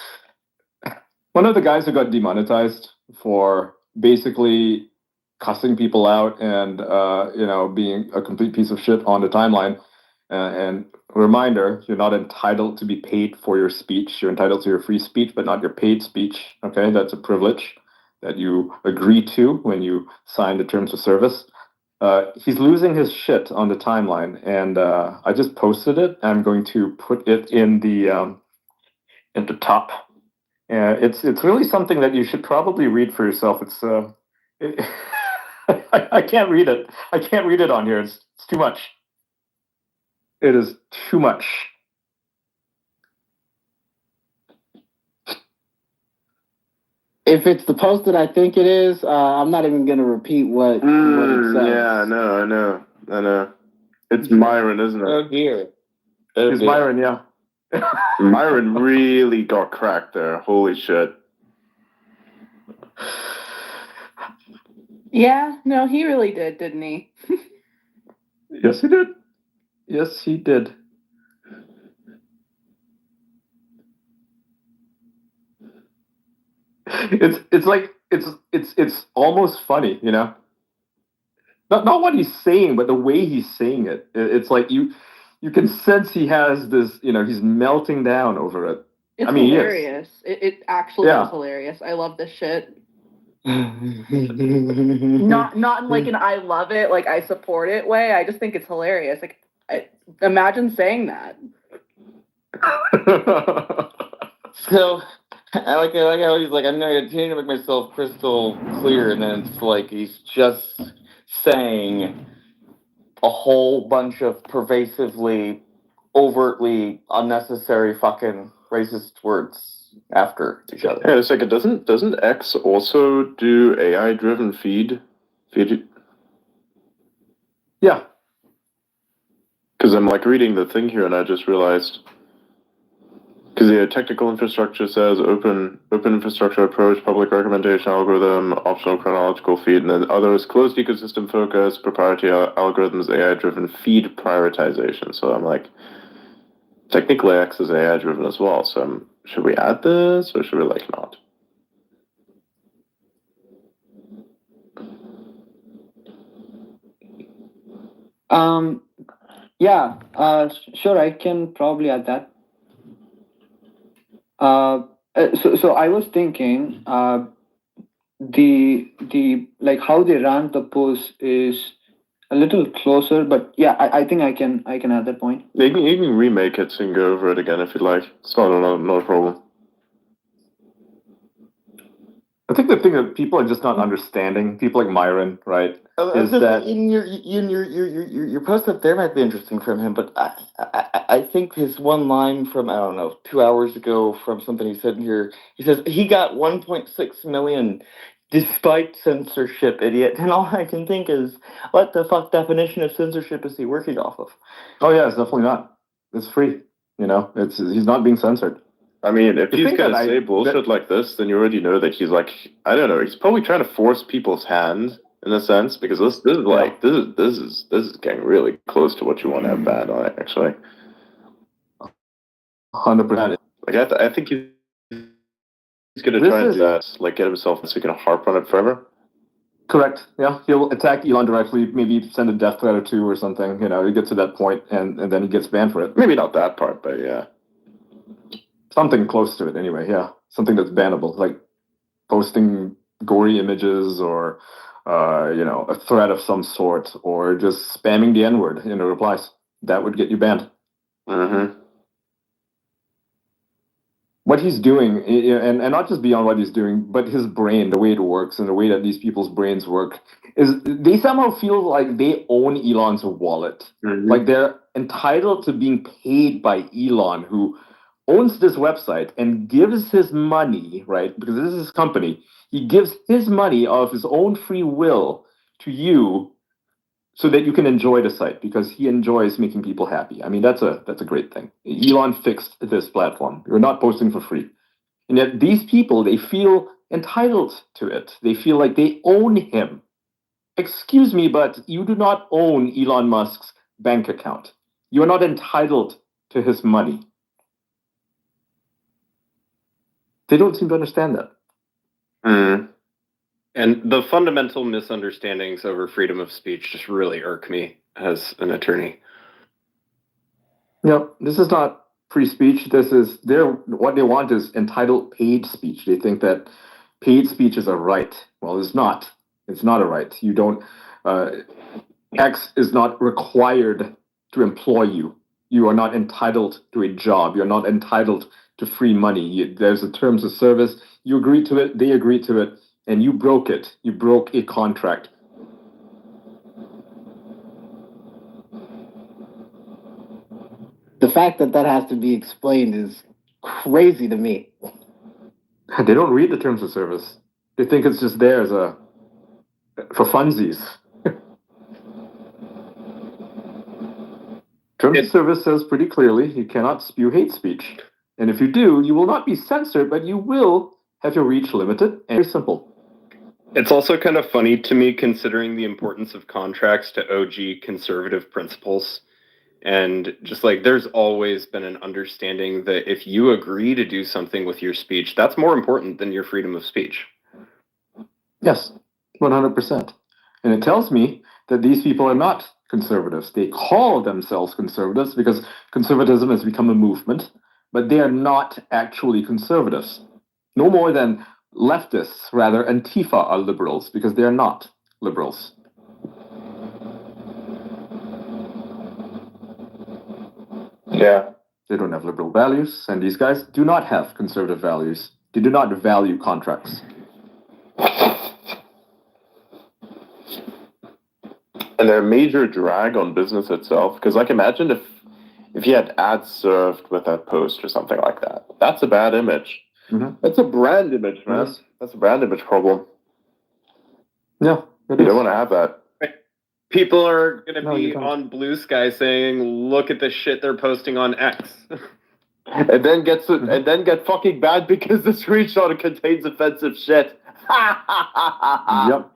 Speaker 3: One of the guys who got demonetized for basically cussing people out and being a complete piece of shit on the timeline. And reminder, you're not entitled to be paid for your speech. You're entitled to your free speech, but not your paid speech. Okay, that's a privilege that you agree to when you sign the terms of service. He's losing his shit on the timeline, and I just posted it. I'm going to put it in the top. It's really something that you should probably read for yourself. I can't read it. I can't read it on here. It's too much. It is too much.
Speaker 8: If it's the post that I think it is, I'm not even going to repeat what it says.
Speaker 1: Yeah, I know. It's Myron, isn't it?
Speaker 9: Oh dear.
Speaker 3: It's Myron, yeah.
Speaker 1: Myron really got cracked there. Holy shit.
Speaker 10: Yeah, no, he really did, didn't he?
Speaker 3: Yes, he did. Yes, he did. It's almost funny, Not what he's saying, but the way he's saying it. It's like you can sense he has this, he's melting down over it.
Speaker 10: It's hilarious. It actually is hilarious. I love this shit. not in like an I love it, like I support it way. I just think it's hilarious. Like, imagine saying that.
Speaker 9: So I like how he's like, I'm going to continue to make myself crystal clear, and then it's like he's just saying a whole bunch of pervasively, overtly unnecessary fucking racist words after each other.
Speaker 1: Hey, a second. Doesn't X also do AI-driven feed?
Speaker 3: Yeah.
Speaker 1: Because I'm like reading the thing here, and I just realized. Because the technical infrastructure says open infrastructure approach, public recommendation algorithm, optional chronological feed, and then others closed ecosystem focus, proprietary algorithms, AI-driven feed prioritization. So I'm like, technically X is AI-driven as well. So should we add this or should we like not?
Speaker 6: Yeah, sure, I can probably add that. So I was thinking, the like how they ran the post is a little closer, but yeah, I think I can add that point.
Speaker 1: You can remake it and go over it again if you'd like. It's not a problem.
Speaker 3: I think the thing that people are just not understanding, people like Myron, right, is that
Speaker 9: in your post up there might be interesting from him, but I think his one line from, I don't know, 2 hours ago from something he said here, he says he got 1.6 million despite censorship, idiot. And all I can think is, what the fuck definition of censorship is he working off of?
Speaker 3: oh yeah, it's definitely not. It's free. He's not being censored.
Speaker 1: I mean, if
Speaker 3: The
Speaker 1: he's
Speaker 3: thing
Speaker 1: gonna
Speaker 3: that
Speaker 1: say bullshit like this, then you already know that he's like, I don't know, he's probably trying to force people's hand in a sense, because this is like this is getting really close to what you want to have banned on it, actually.
Speaker 3: 100%.
Speaker 1: Like I think he's gonna try and do that, like get himself so he can harp on it forever.
Speaker 3: Correct. Yeah, he'll attack Elon directly, maybe send a death threat or two or something. He gets to that point, and then he gets banned for it.
Speaker 1: Maybe not that part, but yeah.
Speaker 3: Something close to it anyway, yeah. Something that's bannable, like posting gory images or, a threat of some sort, or just spamming the N-word in the replies. That would get you banned.
Speaker 1: Mm-hmm.
Speaker 3: What he's doing, and not just beyond what he's doing, but his brain, the way it works and the way that these people's brains work, is they somehow feel like they own Elon's wallet.
Speaker 1: Mm-hmm.
Speaker 3: Like they're entitled to being paid by Elon, who owns this website and gives his money, right? Because this is his company. He gives his money of his own free will to you so that you can enjoy the site because he enjoys making people happy. I mean, that's a great thing. Elon fixed this platform. You're not posting for free. And yet these people, they feel entitled to it. They feel like they own him. Excuse me, but you do not own Elon Musk's bank account. You are not entitled to his money. They don't seem to understand that.
Speaker 1: Mm.
Speaker 5: And the fundamental misunderstandings over freedom of speech just really irk me as an attorney.
Speaker 3: This is not free speech. What they want is entitled paid speech. They think that paid speech is a right. Well, it's not. It's not a right. You don't. X is not required to employ you. You are not entitled to a job. You're not entitled to free money. There's a terms of service. You agreed to it. They agreed to it. And you broke it. You broke a contract.
Speaker 8: The fact that has to be explained is crazy to me.
Speaker 3: They don't read the terms of service. They think it's just there for funsies. Terms of service says pretty clearly you cannot spew hate speech. And if you do, you will not be censored, but you will have your reach limited. And very simple.
Speaker 5: It's also kind of funny to me considering the importance of contracts to OG conservative principles. And just like there's always been an understanding that if you agree to do something with your speech, that's more important than your freedom of speech.
Speaker 3: Yes, 100%. And it tells me that these people are not conservatives. They call themselves conservatives because conservatism has become a movement, but they are not actually conservatives. No more than leftists, rather, Antifa are liberals because they are not liberals.
Speaker 1: Yeah.
Speaker 3: They don't have liberal values, and these guys do not have conservative values. They do not value contracts.
Speaker 1: And they're a major drag on business itself. Because, like, imagine if you had ads served with that post or something like that. That's a bad image.
Speaker 3: Mhm.
Speaker 1: That's a brand image, man.
Speaker 3: Yes.
Speaker 1: That's a brand image problem.
Speaker 3: Yeah, it
Speaker 1: You
Speaker 3: is.
Speaker 1: don't want to have that.
Speaker 5: People are going to
Speaker 3: No, you
Speaker 5: be
Speaker 3: don't.
Speaker 5: on Blue Sky saying, "Look at the shit they're posting on X."
Speaker 1: And then get fucking bad because the screenshot contains offensive shit.
Speaker 3: Yep.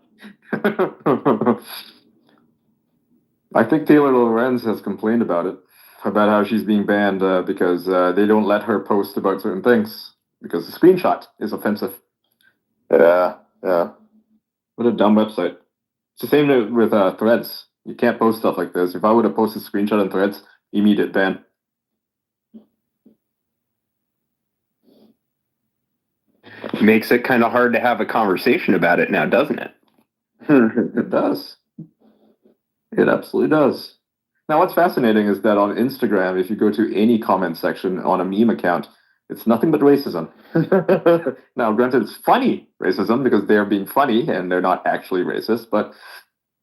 Speaker 3: I think Taylor Lorenz has complained about it, about how she's being banned because they don't let her post about certain things because the screenshot is offensive.
Speaker 1: Yeah.
Speaker 3: What a dumb website. It's the same with Threads. You can't post stuff like this. If I would have posted a screenshot on Threads, immediate ban.
Speaker 5: Makes it kind of hard to have a conversation about it now, doesn't it?
Speaker 3: It does. It absolutely does. Now, what's fascinating is that on Instagram, if you go to any comment section on a meme account, it's nothing but racism. Now, granted, it's funny racism because they're being funny and they're not actually racist, but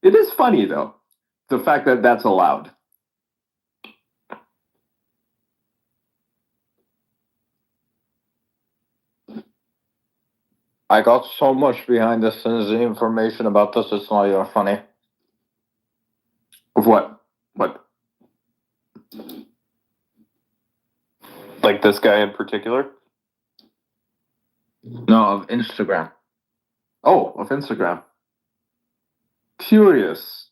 Speaker 3: it is funny, though, the fact that that's allowed.
Speaker 2: I got so much behind the scenes information about this, it's not even funny.
Speaker 3: Of what? What?
Speaker 5: Like this guy in particular?
Speaker 2: No, of Instagram.
Speaker 3: Oh, of Instagram. Curious.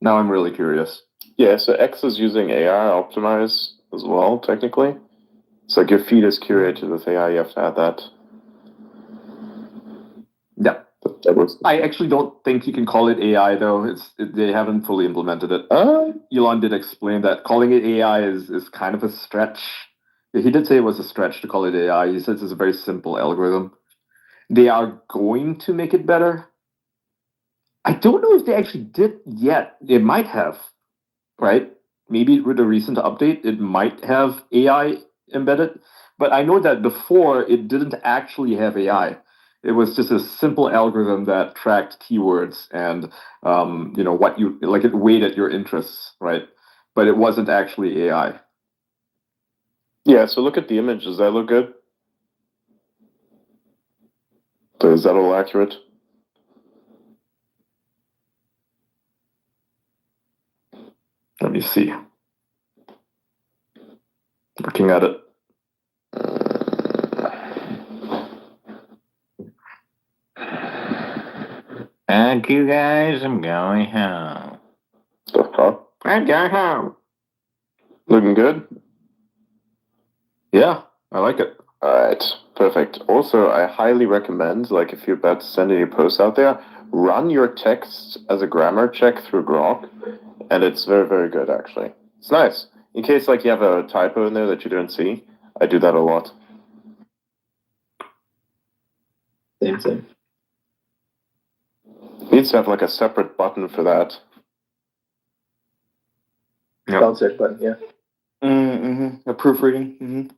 Speaker 3: Now I'm really curious.
Speaker 1: Yeah, so X is using AI optimize as well, technically. So like your feed is curated with AI, you have to add that.
Speaker 3: Yeah.
Speaker 1: That works.
Speaker 3: I actually don't think you can call it AI, though. They haven't fully implemented it. Elon did explain that calling it AI is kind of a stretch. He did say it was a stretch to call it AI. He says it's a very simple algorithm. They are going to make it better. I don't know if they actually did yet. They might have, right? Maybe with a recent update, it might have AI embedded. But I know that before, it didn't actually have AI. It was just a simple algorithm that tracked keywords and, what you, like it weighted your interests, right? But it wasn't actually AI.
Speaker 1: Yeah, so look at the image. Does that look good? So is that all accurate?
Speaker 3: Let me see. Looking at it.
Speaker 2: Thank you guys, I'm going home.
Speaker 1: The fuck?
Speaker 3: I'm going home.
Speaker 1: Looking good?
Speaker 3: Yeah, I like it.
Speaker 1: Alright, perfect. Also, I highly recommend, like if you're about to send any posts out there, run your text as a grammar check through Grok, and it's very, very good, actually. It's nice. In case, like, you have a typo in there that you don't see, I do that a lot.
Speaker 6: Same.
Speaker 1: Needs to have, like, a separate button for that.
Speaker 3: Yep.
Speaker 6: Spell check button, yeah.
Speaker 9: A proofreading.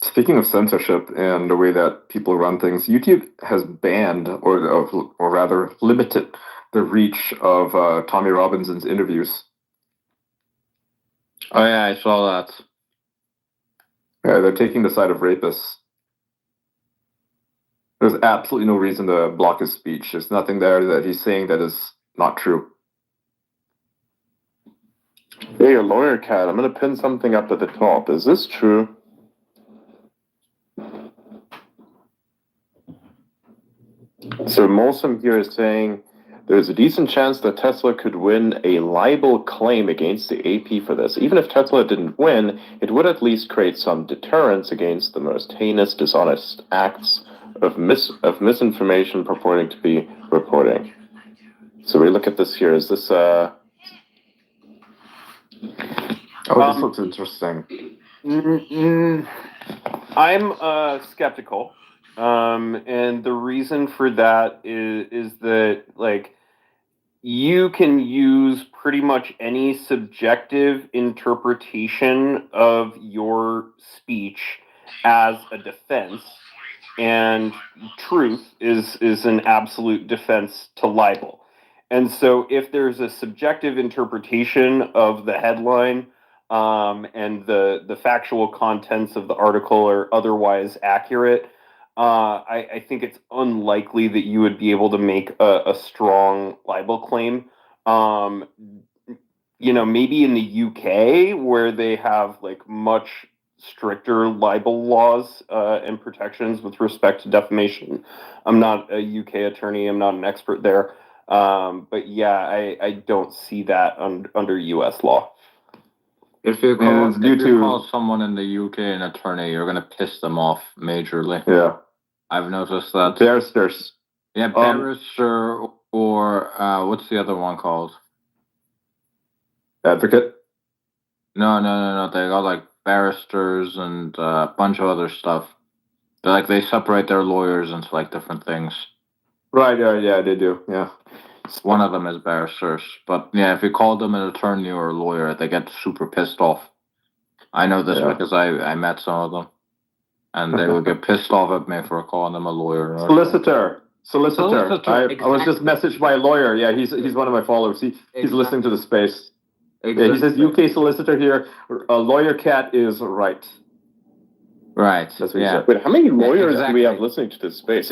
Speaker 3: Speaking of censorship and the way that people run things, YouTube has banned, or rather limited, the reach of Tommy Robinson's interviews.
Speaker 2: Oh yeah, I saw that.
Speaker 3: Yeah, they're taking the side of rapists. There's absolutely no reason to block his speech. There's nothing there that he's saying that is not true.
Speaker 1: Hey, your lawyer cat, I'm gonna pin something up at the top. Is this true? So Molsum here is saying there's a decent chance that Tesla could win a libel claim against the AP for this. Even if Tesla didn't win, it would at least create some deterrence against the most heinous, dishonest acts of misinformation purporting to be reporting. So we look at this here. Is this
Speaker 3: Oh, this looks interesting.
Speaker 5: I'm skeptical, and the reason for that is that like you can use pretty much any subjective interpretation of your speech as a defense, and truth is an absolute defense to libel. And so if there's a subjective interpretation of the headline and the factual contents of the article are otherwise accurate, I think it's unlikely that you would be able to make a strong libel claim. Maybe in the UK where they have like much stricter libel laws and protections with respect to defamation. I'm not a UK attorney. I'm not an expert there. But yeah, I don't see that under US law.
Speaker 2: If you call someone in the UK an attorney, you're gonna piss them off majorly.
Speaker 3: Yeah.
Speaker 2: I've noticed that.
Speaker 3: Barristers.
Speaker 2: Yeah, barrister or what's the other one called?
Speaker 3: Advocate.
Speaker 2: No. They got like barristers and a bunch of other stuff. They separate their lawyers into like different things.
Speaker 3: Right. Yeah, they do. Yeah.
Speaker 2: One of them is barristers, but yeah, if you call them an attorney or a lawyer, they get super pissed off. I know this because I met some of them, and they would get pissed off at me for calling them a lawyer.
Speaker 3: Solicitor. I was just
Speaker 2: Exactly.
Speaker 3: messaged by a lawyer. Yeah, he's one of my followers. He's listening to the space.
Speaker 2: Exactly.
Speaker 3: Yeah, he says UK solicitor here. A lawyer cat is right.
Speaker 2: Right.
Speaker 3: That's what he said.
Speaker 1: Wait, how many lawyers do we have listening to this space?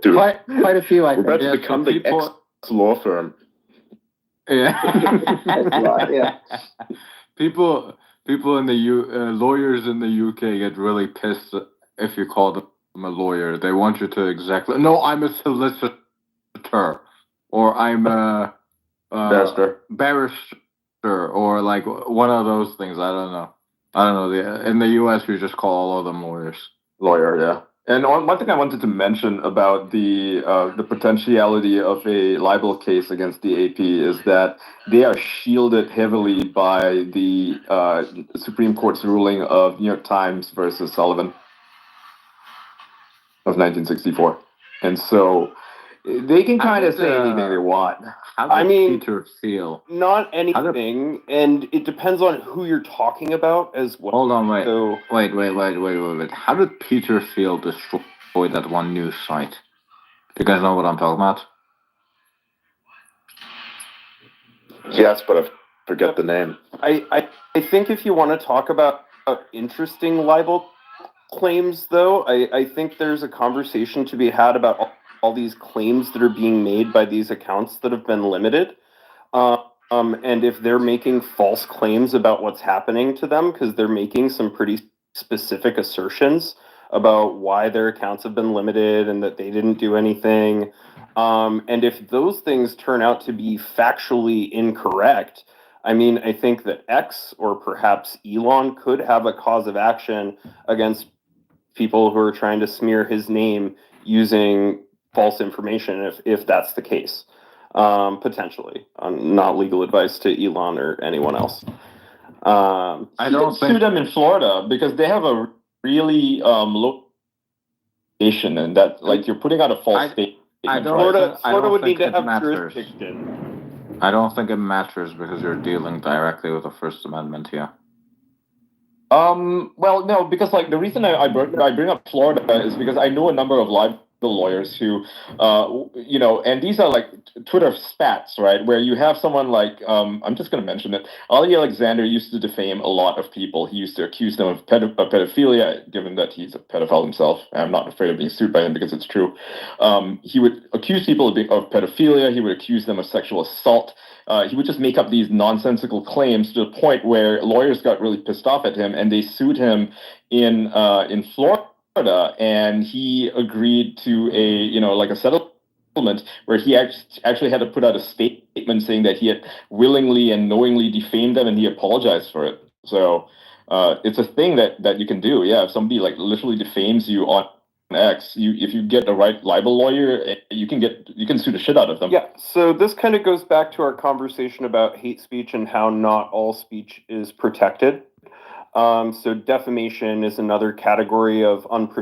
Speaker 1: Dude,
Speaker 6: Quite a few, I
Speaker 1: we're
Speaker 6: think.
Speaker 1: about to become the ex-law firm.
Speaker 2: Yeah.
Speaker 6: Yeah.
Speaker 2: People in the lawyers in the UK get really pissed if you call them a lawyer. They want you to no, I'm a solicitor, or I'm a barrister, or like one of those things. I don't know. In the US, we just call all of them lawyers.
Speaker 3: Lawyer, yeah. And one thing I wanted to mention about the potentiality of a libel case against the AP is that they are shielded heavily by the Supreme Court's ruling of New York Times versus Sullivan of 1964. And so they can kind of say anything they want.
Speaker 2: How does Peter feel?
Speaker 5: Not anything, and it depends on who you're talking about as well.
Speaker 2: Hold on, wait.
Speaker 5: So,
Speaker 2: Wait. How did Peter Thiel destroy that one news site? Do you guys know what I'm talking about?
Speaker 1: Yes, but I forget the name.
Speaker 5: I think if you want to talk about interesting libel claims, though, I think there's a conversation to be had about all these claims that are being made by these accounts that have been limited. And if they're making false claims about what's happening to them, because they're making some pretty specific assertions about why their accounts have been limited and that they didn't do anything. And if those things turn out to be factually incorrect, I mean, I think that X or perhaps Elon could have a cause of action against people who are trying to smear his name using false information if that's the case. Potentially. Not legal advice to Elon or anyone else.
Speaker 3: I don't sue them in Florida because they have a really location, and that like you're putting out a false statement.
Speaker 5: Florida would need to have jurisdiction.
Speaker 2: I don't think it matters because you're dealing directly with the First Amendment here.
Speaker 3: Well, no, because like the reason I bring up Florida is because I know a number of libel lawyers who, and these are like Twitter spats, right? Where you have someone like, I'm just going to mention it. Ali Alexander used to defame a lot of people. He used to accuse them of pedophilia, given that he's a pedophile himself. I'm not afraid of being sued by him because it's true. He would accuse people of pedophilia. He would accuse them of sexual assault. He would just make up these nonsensical claims to the point where lawyers got really pissed off at him, and they sued him in Florida, and he agreed to a settlement where he actually had to put out a statement saying that he had willingly and knowingly defamed them, and he apologized for it. So it's a thing that you can do. Yeah, if somebody like literally defames you on X, if you get the right libel lawyer, you can sue the shit out of them.
Speaker 5: Yeah, so this kind of goes back to our conversation about hate speech and how not all speech is protected. So defamation is another category of unprotected